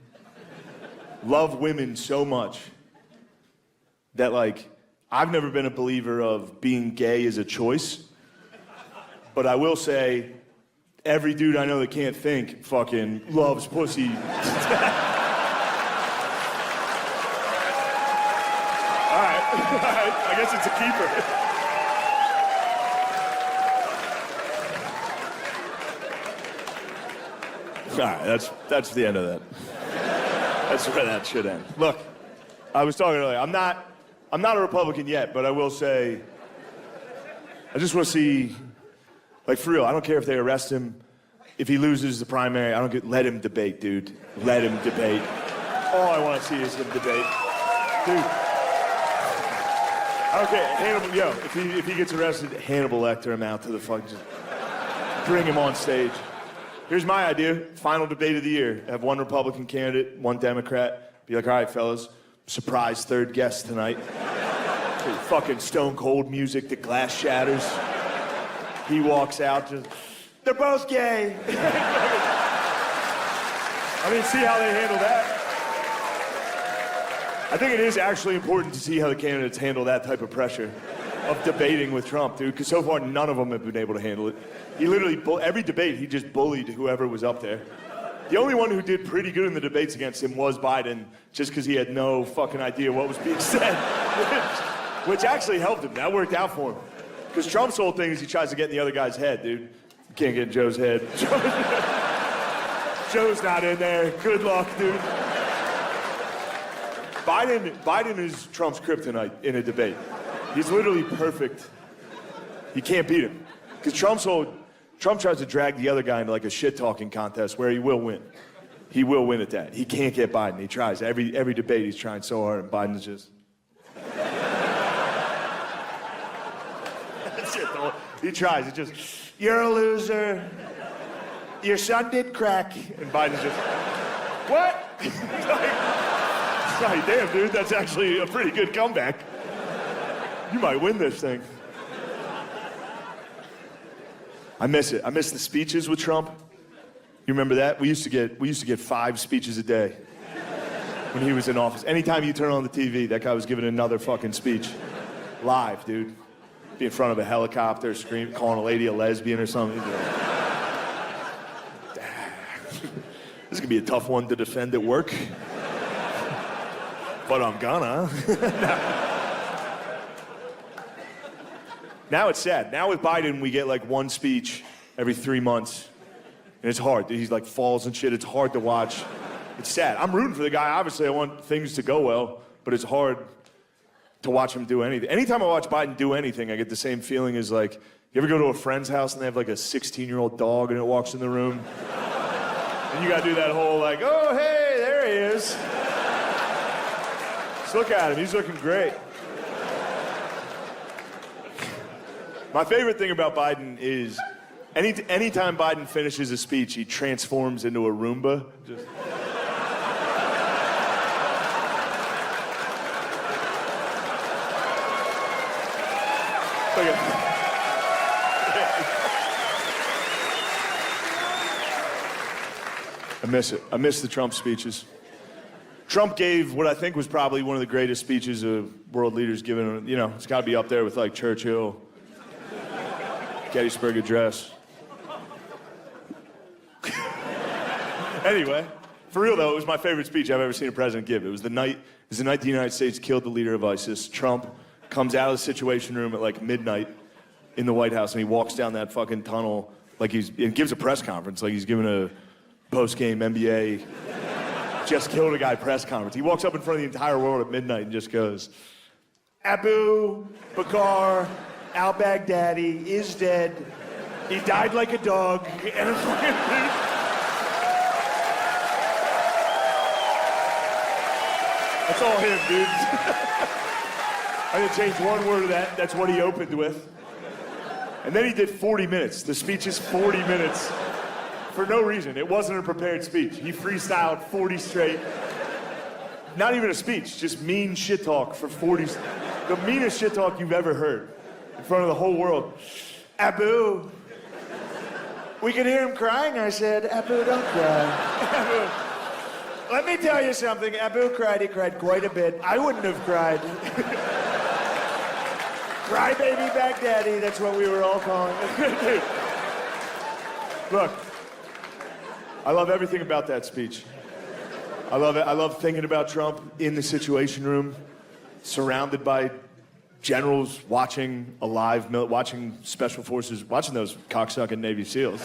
love women so much that, like, I've never been a believer of being gay as a choice, but I will say every dude I know that can't think fucking loves pussy. All right, I guess it's a keeper. All right, that's the end of that. That's where that should end. Look, I was talking earlier. I'm not a Republican yet, but I will say, I just want to see, like, for real. I don't care if they arrest him, if he loses the primary. Let him debate, dude. Let him debate. All I want to see is him debate. Dude. Okay, Hannibal, if he gets arrested, Hannibal Lecter him out to the fuck. Just bring him on stage. Here's my idea. Final debate of the year. Have one Republican candidate, one Democrat. Be like, all right, fellas, surprise third guest tonight. Fucking stone cold music, the glass shatters. He walks out, just, they're both gay. I mean, see how they handle that. I think it is actually important to see how the candidates handle that type of pressure of debating with Trump, dude, because so far none of them have been able to handle it. He literally, every debate, he just bullied whoever was up there. The only one who did pretty good in the debates against him was Biden, just because he had no fucking idea what was being said, which actually helped him. That worked out for him. Because Trump's whole thing is he tries to get in the other guy's head, dude. You can't get in Joe's head. Joe's not in there. Good luck, dude. Biden is Trump's kryptonite in a debate. He's literally perfect. You can't beat him. Because Trump tries to drag the other guy into like a shit-talking contest where he will win. He will win at that. He can't get Biden. He tries. Every debate he's trying so hard, and Biden's just... That's it, though. He tries. It's just, you're a loser. Your son did crack. And Biden's just, what? Sorry, damn, dude, that's actually a pretty good comeback. You might win this thing. I miss it. I miss the speeches with Trump. You remember that? We used to get 5 speeches a day when he was in office. Anytime you turn on the TV, that guy was giving another fucking speech. Live, dude. Be in front of a helicopter, screaming, calling a lady a lesbian or something. This is gonna be a tough one to defend at work. But I'm gonna. Now it's sad. Now with Biden, we get like one speech every 3 months. And it's hard. He's like falls and shit. It's hard to watch. It's sad. I'm rooting for the guy. Obviously, I want things to go well, but it's hard to watch him do anything. Anytime I watch Biden do anything, I get the same feeling as like, you ever go to a friend's house and they have like a 16-year-old dog and it walks in the room? And you gotta do that whole like, oh, hey, there he is. Just look at him, he's looking great. My favorite thing about Biden is anytime Biden finishes a speech, he transforms into a Roomba. Just... I miss it. I miss the Trump speeches. Trump gave what I think was probably one of the greatest speeches a world leader's given. You know, it's got to be up there with like Churchill, Gettysburg Address. Anyway, for real though, it was my favorite speech I've ever seen a president give. It was the night the United States killed the leader of ISIS. Trump comes out of the Situation Room at like midnight in the White House, and he walks down that fucking tunnel like and gives a press conference like he's giving a post-game NBA just killed a guy press conference. He walks up in front of the entire world at midnight and just goes, Abu Bakr al-Baghdadi is dead. He died like a dog. And that's all him, dude. I didn't change one word of that. That's what he opened with. And then he did 40 minutes. The speech is 40 minutes. For no reason. It wasn't a prepared speech. He freestyled 40 straight. Not even a speech, just mean shit talk for 40. The meanest shit talk you've ever heard in front of the whole world. Abu. We could hear him crying. I said, Abu, don't cry. Abu. Let me tell you something. Abu cried. He cried quite a bit. I wouldn't have cried. Crybaby Baghdadi. That's what we were all calling it. Look. I love everything about that speech. I love it. I love thinking about Trump in the Situation Room, surrounded by generals watching watching special forces, watching those cocksucking Navy SEALs.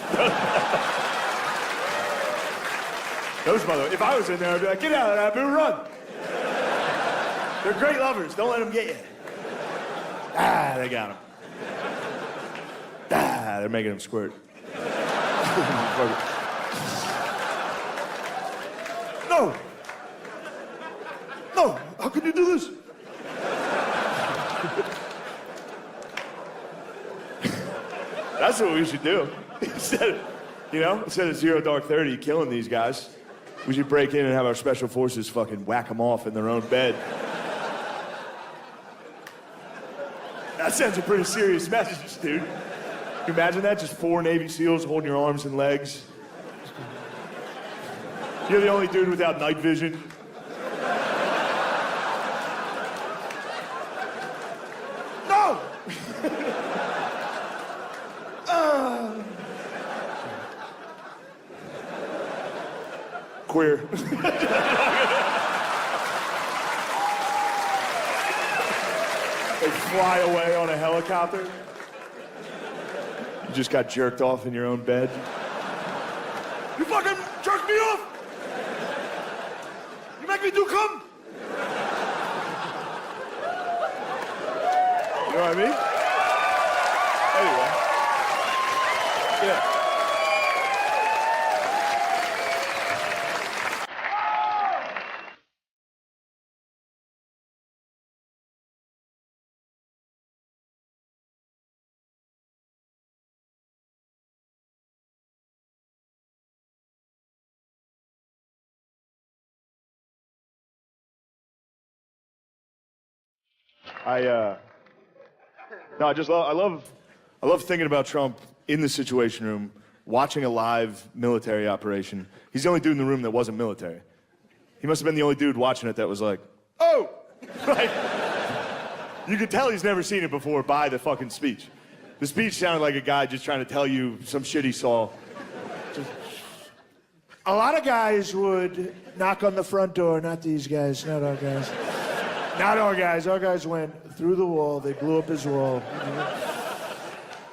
If I was in there, I'd be like, get out of there, Abu, run. They're great lovers. Don't let them get you. They got him. They're making him squirt. No! No! How could you do this? That's what we should do. Instead of 0 Dark 30 killing these guys, we should break in and have our special forces fucking whack them off in their own bed. That sends a pretty serious message, dude. Can you imagine that? Just 4 Navy SEALs holding your arms and legs. You're the only dude without night vision. No! Queer. They fly away on a helicopter. You just got jerked off in your own bed. You fucking jerked me off! You make me do cum! You know what I mean? Anyway. Yeah. I love thinking about Trump in the Situation Room, watching a live military operation. He's the only dude in the room that wasn't military. He must have been the only dude watching it that was like, oh! Like, you could tell he's never seen it before by the fucking speech. The speech sounded like a guy just trying to tell you some shit he saw. A lot of guys would knock on the front door, not these guys, not our guys. Not our guys. Our guys went through the wall. They blew up his wall.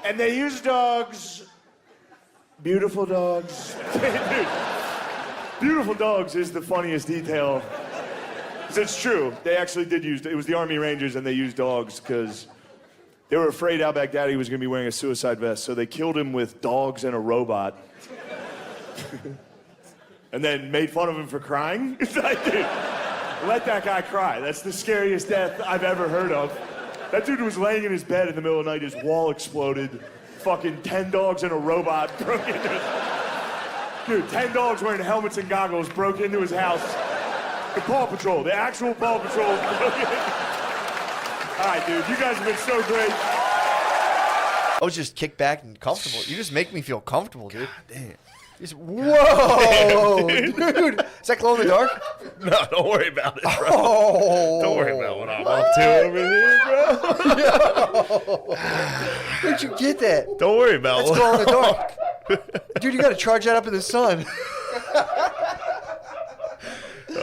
And they used dogs. Beautiful dogs. Dude, beautiful dogs is the funniest detail. 'Cause it's true. They actually did use, it was the Army Rangers and they used dogs because they were afraid al-Baghdadi was going to be wearing a suicide vest. So they killed him with dogs and a robot. And then made fun of him for crying. It's like, dude. Let that guy cry. That's the scariest death I've ever heard of. That dude was laying in his bed in the middle of the night, his wall exploded. Fucking 10 dogs and a robot broke into his... Dude, 10 dogs wearing helmets and goggles broke into his house. The Paw Patrol, the actual Paw Patrol. All right, dude, you guys have been so great. I was just kicked back and comfortable. You just make me feel comfortable, dude. God damn. Whoa, dude. Is that glow in the dark? No, don't worry about it, bro. Oh. Don't worry about what I'm up to over here, bro. Where'd you get that? Don't worry about That's glow in the dark. Dude, you got to charge that up in the sun.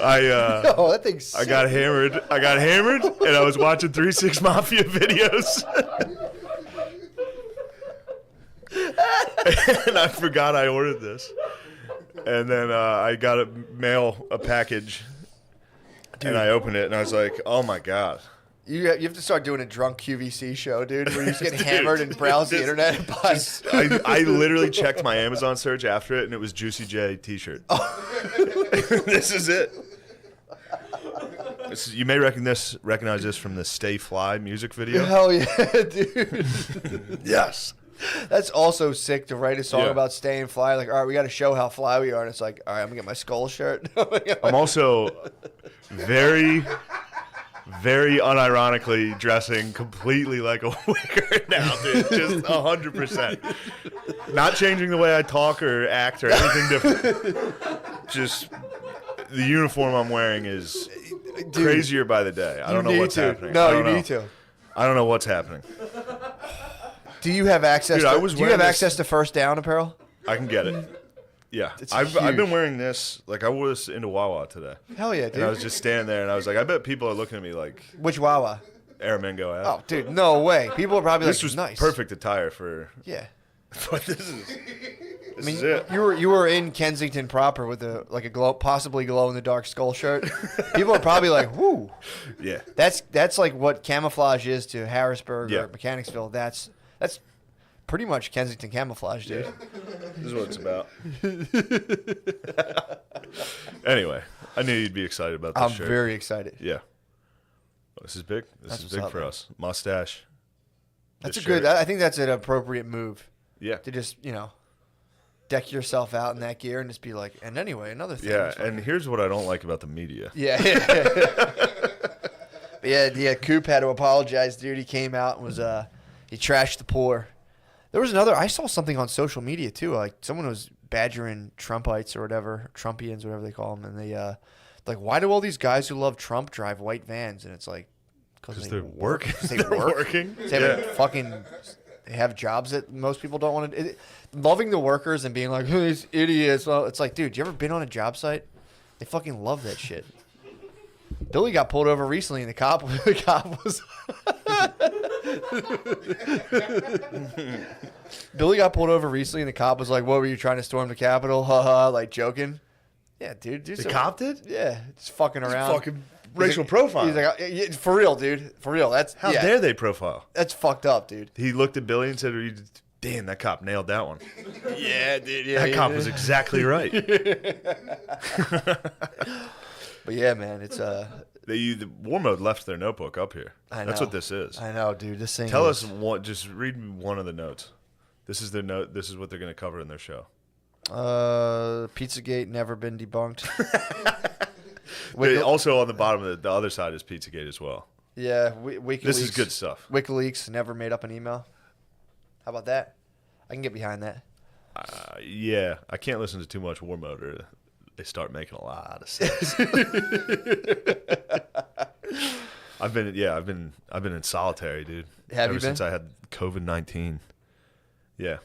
Oh, that thing's sick. I got hammered, and I was watching 3 6 Mafia videos. And I forgot I ordered this. And then I got a package. Dude. And I opened it, and I was like, oh, my God. You have to start doing a drunk QVC show, dude, where you just get hammered and browse the internet and buy. I literally checked my Amazon search after it, and it was Juicy J t-shirt. Oh. This is it. You may recognize this from the Stay Fly music video. Hell yeah, dude. Yes. That's also sick to write a song about staying fly. Like, all right, we got to show how fly we are. And it's like, all right, I'm going to get my skull shirt. I'm also very, very unironically dressing completely like a wigger now, dude. Just 100%. Not changing the way I talk or act or anything different. Just the uniform I'm wearing is crazier by the day. I don't know what's happening. No, you need to. I don't know what's happening. Do you have access? Do you have access to First Down apparel? I can get it. Yeah, I've been wearing this. Like, I wore this into Wawa today. Hell yeah, dude! And I was just standing there, and I was like, I bet people are looking at me like, which Wawa? Aramingo app. Oh, dude, no way. People are probably this like, was nice. Perfect attire for. Yeah. But this is it. You were in Kensington proper with possibly glow in the dark skull shirt. People are probably like, "Whoo!" Yeah. That's like what camouflage is to Harrisburg or Mechanicsville. That's pretty much Kensington camouflage, dude. Yeah. This is what it's about. Anyway, I knew you'd be excited about this shirt. I'm very excited. Yeah. This is big. This That's is what's big up, for man. us. Mustache. That's This a good. shirt. I think that's an appropriate move Yeah. to just deck yourself out in that gear and just be like. And anyway, another thing. Yeah, is like- and here's what I don't like about the media. Yeah. yeah. Coop had to apologize, dude. He came out and was he trashed the poor. There was another. I saw something on social media too. Like someone was badgering Trumpites or whatever, Trumpians, whatever they call them, and they like, why do all these guys who love Trump drive white vans? And it's like, because they're working. They They're work. working. They have they have jobs that most people don't want to. Loving the workers and being like, oh, these idiots. Well, it's like, dude, you ever been on a job site? They fucking love that shit. Billy got pulled over recently, and the cop was. Billy got pulled over recently, and the cop was like, "What were you trying to storm the Capitol?" Haha, like joking. Yeah, dude. The cop did? Yeah, just fucking around. Fucking racial profile. He's like, yeah, for real, dude. For real. That's How dare they profile? That's fucked up, dude. He looked at Billy and said, "Damn, that cop nailed that one. Yeah, dude. Yeah, That cop was exactly right." But yeah, man, it's The war mode left their notebook up here. I know. That's what this is. I know, dude. This thing. Tell is- us one. Just read me one of the notes. This is their note. This is what they're going to cover in their show. Pizzagate never been debunked. Also on the bottom of the other side is Pizzagate as well. Yeah, WikiLeaks. This is good stuff. WikiLeaks never made up an email. How about that? I can get behind that. Yeah, I can't listen to too much war mode or they start making a lot of sense. I've been in solitary, dude. Have Ever you been? since I had COVID-19. Yeah.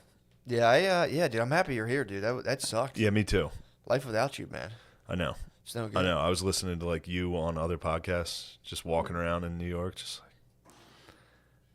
Yeah, dude. I'm happy you're here, dude. That sucked. Yeah, me too. Life without you, man. I know. It's no good. I know. I was listening to like you on other podcasts, just walking around in New York, just like,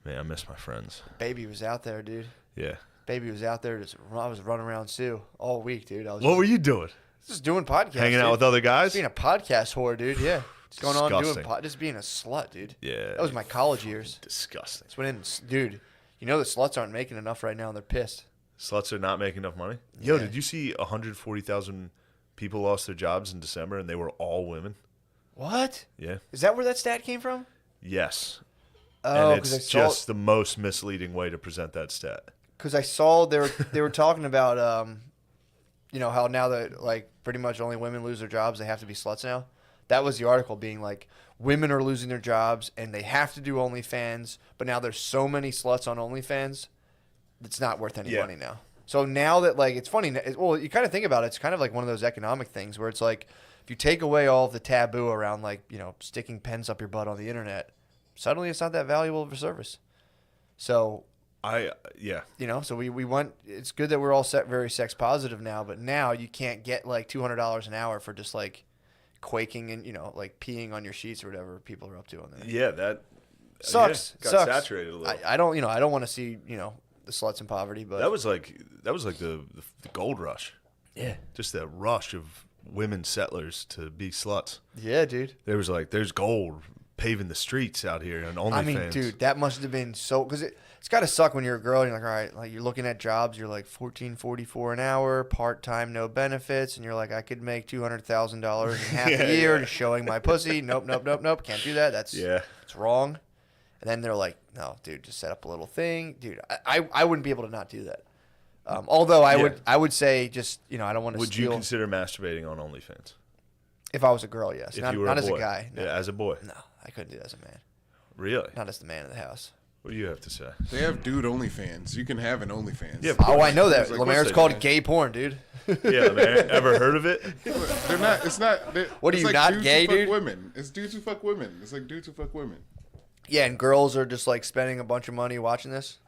man, I miss my friends. Baby was out there, dude. Yeah. Baby was out there. I was running around Sue all week, dude. I was What were you doing? just doing podcasts, Hanging out dude. with other guys? Being a podcast whore, dude. Yeah, just going on Disgusting. doing just being a slut, dude. Yeah. That was my college years. Disgusting. That's when, dude. You know the sluts aren't making enough right now, and they're pissed. Sluts are not making enough money. Yo, Yeah. did you see 140,000 people lost their jobs in December and they were all women? What? Yeah. Is that where that stat came from? Yes. Oh, And it's just the most misleading way to present that stat. because I saw they were talking about how now that like pretty much only women lose their jobs, they have to be sluts now. That was the article being like women are losing their jobs and they have to do OnlyFans, but now there's so many sluts on OnlyFans, it's not worth any Yeah. money now. So now that like it's funny, well you kind of think about it, it's kind of like one of those economic things where it's like if you take away all of the taboo around like sticking pens up your butt on the internet, suddenly it's not that valuable of a service. So Yeah. so we went. It's good that we're all very sex positive now, but now you can't get like $200 an hour for just like quaking and like peeing on your sheets or whatever people are up to on there. Yeah, that Sucks. got Sucks. saturated a little. I don't want to see the sluts in poverty, but that was like the gold rush. yeah, Just that rush of women settlers to be sluts. yeah, dude. There's gold paving the streets out here on OnlyFans. I mean, dude, that must have been so because it's got to suck when you're a girl and you're like, all right, like you're looking at jobs, you're like $14.44 an hour, part time, no benefits, and you're like, I could make $200,000 in half a year just showing my pussy. Nope, can't do that. It's wrong. And then they're like, no, dude, just set up a little thing, dude. I wouldn't be able to not do that. Although I would say just I don't want to. Would you consider masturbating on OnlyFans? If I was a girl, yes. If Not, you were not a as boy? a guy. No. Yeah, as a boy. No, I couldn't do that as a man. Really? Not as the man of the house. What do you have to say? They have dude OnlyFans. You can have an OnlyFans. Yeah, Oh, I know that. It's like, Lemaire's what's that, called man? gay porn, dude. Yeah, man. Ever heard of it? They're not. It's not. What are it's you, like not dudes gay, who fuck dude? Women. It's dudes who fuck women. It's like dudes who fuck women. Yeah, and girls are just like spending a bunch of money watching this.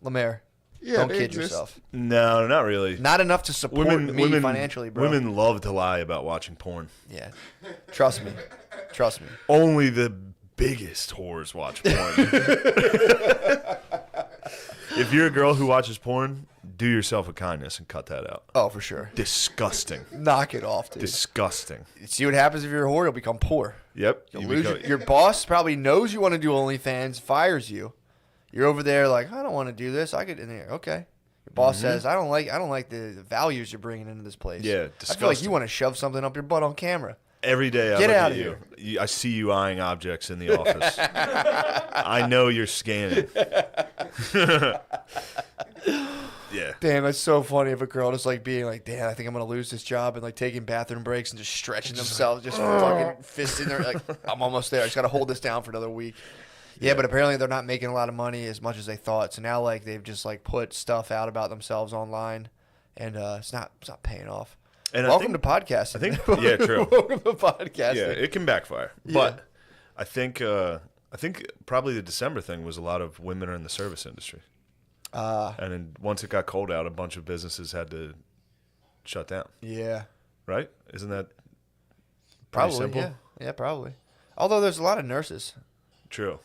Lemaire, Yeah, don't they kid exist. yourself. No, not really. Not enough to support me financially, bro. Women love to lie about watching porn. Yeah, trust me. Only the biggest whores watch porn. If you're a girl who watches porn, do yourself a kindness and cut that out. Oh, for sure. Disgusting. Knock it off, dude. Disgusting. See what happens if you're a whore? You'll become poor. Yep. You'll lose your boss probably knows you want to do OnlyFans, fires you. You're over there like, I don't want to do this. I could in there. Okay. Your boss says, I don't like the values you're bringing into this place. Yeah, I feel like you disgusting. want to shove something up your butt on camera. Every day I Get look out at of you. I see you eyeing objects in the office. I know you're scanning. Yeah. Damn, it's so funny if a girl just like being like, damn, I think I'm gonna lose this job, and like taking bathroom breaks and just stretching themselves, just fucking fisting their like, I'm almost there. I just gotta hold this down for another week. Yeah, but apparently they're not making a lot of money as much as they thought. So now like they've just like put stuff out about themselves online, and it's not paying off. And welcome to podcasting. I think yeah, true. Welcome to podcasting. Yeah, it can backfire. But I think probably the December thing was a lot of women are in the service industry. And then once it got cold out, a bunch of businesses had to shut down. Yeah. Right? Isn't that Probably simple? Yeah, probably. Although there's a lot of nurses. True.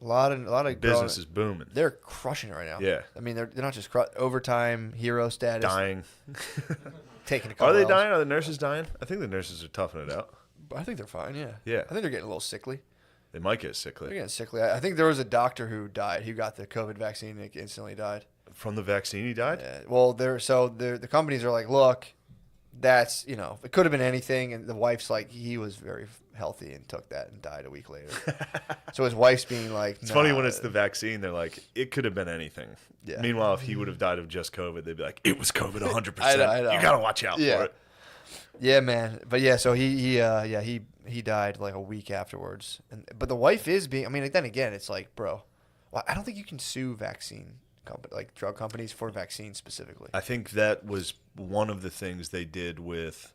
A lot of Business is booming. They're crushing it right now. Yeah. I mean, they're not just overtime hero status. Dying. Taking a couple Are they L's. dying? Are the nurses dying? I think the nurses are toughing it out. I think they're fine. Yeah. Yeah. I think they're getting a little sickly. They might get They're sickly. getting sickly. I think there was a doctor who died. Who got the COVID vaccine and instantly died. From the vaccine he died? Yeah. Well, the companies are like, look, that's it could have been anything, and the wife's like, he was very healthy and took that and died a week later. So his wife's being like, It's funny when it's the vaccine, they're like, it could have been anything. Yeah. Meanwhile, if he would have died of just COVID, they'd be like, it was COVID 100%. I know. You got to watch out for it. Yeah, man. But yeah, so he died like a week afterwards. But the wife is being. I mean, then again, it's like, bro, I don't think you can sue drug companies for vaccines specifically. I think that was one of the things they did with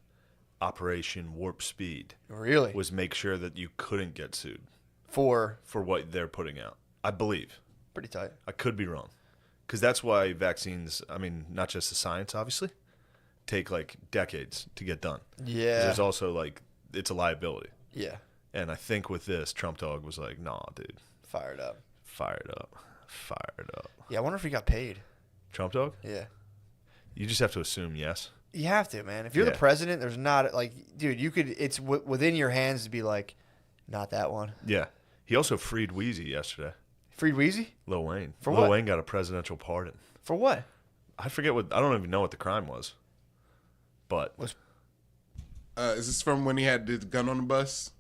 Operation Warp Speed. Really? Was make sure that you couldn't get sued For what they're putting out. I believe. pretty tight. I could be wrong. Because that's why vaccines, I mean, not just the science, obviously, take like decades to get done. 'Cause Yeah. there's also like, it's a liability. Yeah. And I think with this, TrumpDawg was like, nah, dude. Fired up. Fired up. Fired up. Yeah, I wonder if he got paid. TrumpDawg? Yeah. You just have to assume yes. You have to, man. If you're the Yeah. president, there's not like, dude, you could. It's within your hands to be like, not that one. Yeah. He also freed Weezy yesterday. Freed Weezy Lil Wayne. For Lil what? Wayne got a presidential pardon. for what? I forget I don't even know what the crime was. But Is this from when he had the gun on the bus?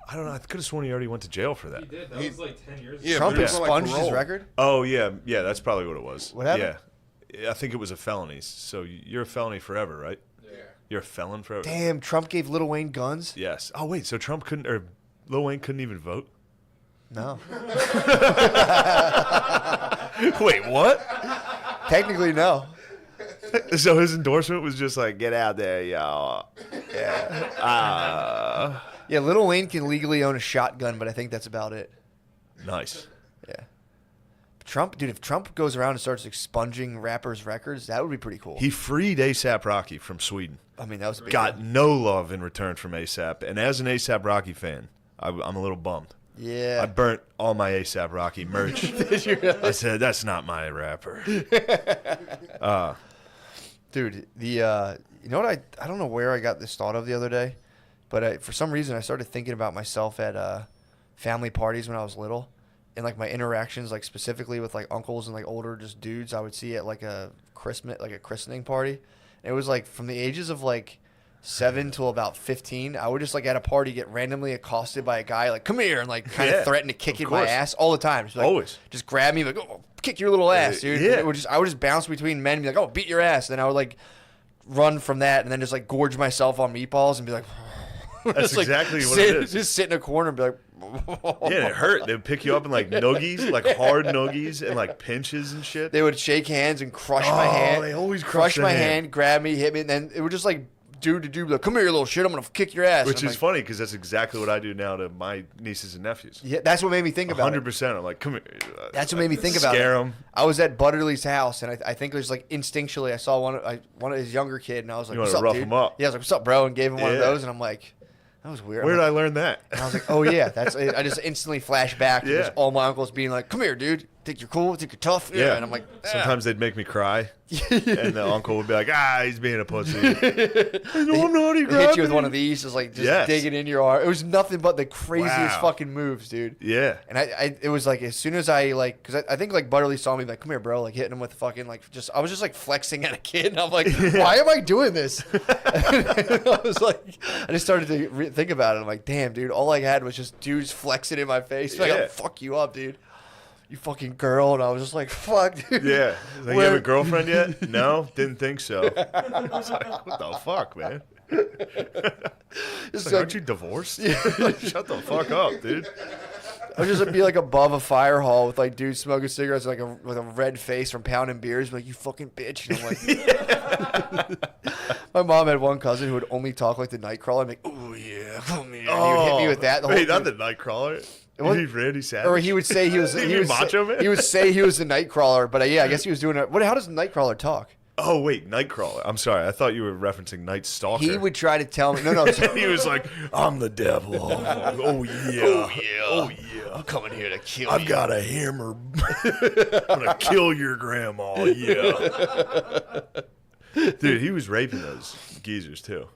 I don't know. I could have sworn he already went to jail for that. He did. That was like 10 years ago. Yeah, Trump but it was on, like, expunged his parole. record. Oh, yeah. Yeah, that's probably what it was. What happened? Yeah. I think it was a felony. So you're a felony forever, right? Yeah. You're a felon forever? Damn, Trump gave Lil Wayne guns. Yes. Oh, wait. So Trump couldn't, or Lil Wayne couldn't even vote? No, Wait, what? technically no. So his endorsement was just like, get out there, y'all. Yeah, Lil Wayne can legally own a shotgun, but I think that's about it. Nice. Yeah. Trump, dude, if Trump goes around and starts expunging rappers' records, that would be pretty cool. He freed A$AP Rocky from Sweden. I mean, that was a big Got deal. no love in return from A$AP. And as an A$AP Rocky fan, I'm a little bummed. Yeah. I burnt all my A$AP Rocky merch. Did you really? I said, that's not my rapper. Dude, you know what I don't know where I got this thought of the other day, but for some reason I started thinking about myself at family parties when I was little, and like my interactions, like specifically with like uncles and like older just dudes I would see at like a christening party. And it was like from the ages of like 7 till about 15, I would just like at a party get randomly accosted by a guy like, come here, and like kind of Yeah, threaten to kick of in my course. ass all the time. Just, like, Always. just grab me like, oh, kick your little ass, dude. Yeah. I would just bounce between men and be like, oh, beat your ass. Then I would like run from that and then just like gorge myself on meatballs and be like, That's just, like, exactly what sit, it is. Just sit in a corner and be like, Yeah, it hurt. They'd pick you up in like noogies, like hard noogies and like pinches and shit. They would shake hands and crush my hand. They always crush the my hand, grab me, hit me, and then it would just like dude to dude, like, come here, you little shit, I'm gonna kick your ass. Which And I'm is like, funny because that's exactly what I do now to my nieces and nephews. yeah, that's what made me think about it. 100%. I'm like, come here. That's what made me think about it. Scare them. I was at Butterly's house, and I think it was like instinctually I saw one of his younger kid, and I was like, You "What's wanna up, rough dude?" him up. Yeah, I was like, "What's up, bro?" And gave him one of Yeah. those, and I'm like, "That was weird." Where did I I'm like, learn that? and I was like, "Oh yeah, that's." I just instantly flashed back to Yeah. just all my uncles being like, "Come here, dude." think you're cool, think you're tough. Yeah. And I'm like, Sometimes they'd make me cry, and the uncle would be like, he's being a pussy. No, I'm not. He hit you with one of these, just like digging in your arm. It was nothing but the craziest Wow. fucking moves, dude. Yeah. And it was like as soon as I like, because I think like Butterly saw me like, come here, bro, like hitting him with fucking like I was just like flexing at a kid, and I'm like, why am I doing this? I was like, I just started to think about it. I'm like, damn, dude, all I had was just dudes flexing in my face, like, I'll fuck you up, dude. You fucking girl. And I was just like, fuck, dude. Yeah. Like, you have a girlfriend yet? No, didn't think so. I was like, what the fuck, man? Just Like, aren't you divorced? Like, shut the fuck up, dude. I would just be like above a fire hall with like dudes smoking cigarettes with a red face from pounding beers, like, you fucking bitch. And I'm like, my mom had one cousin who would only talk like the Nightcrawler. I'm like, oh yeah, come here. And he would hit me with that. Wait, not the Nightcrawler. He's Randy Savage. Or he would say he was Macho Man? He would say he was the Nightcrawler, but yeah, I guess he was doing it. How does the Nightcrawler talk? Oh wait, Nightcrawler. I'm sorry. I thought you were referencing Night Stalker. He would try to tell me. No. He was like, "I'm the devil." Oh yeah. Oh yeah. I'm coming here to kill you. I've got a hammer. I'm gonna kill your grandma. Yeah. Dude, he was raping those geezers too.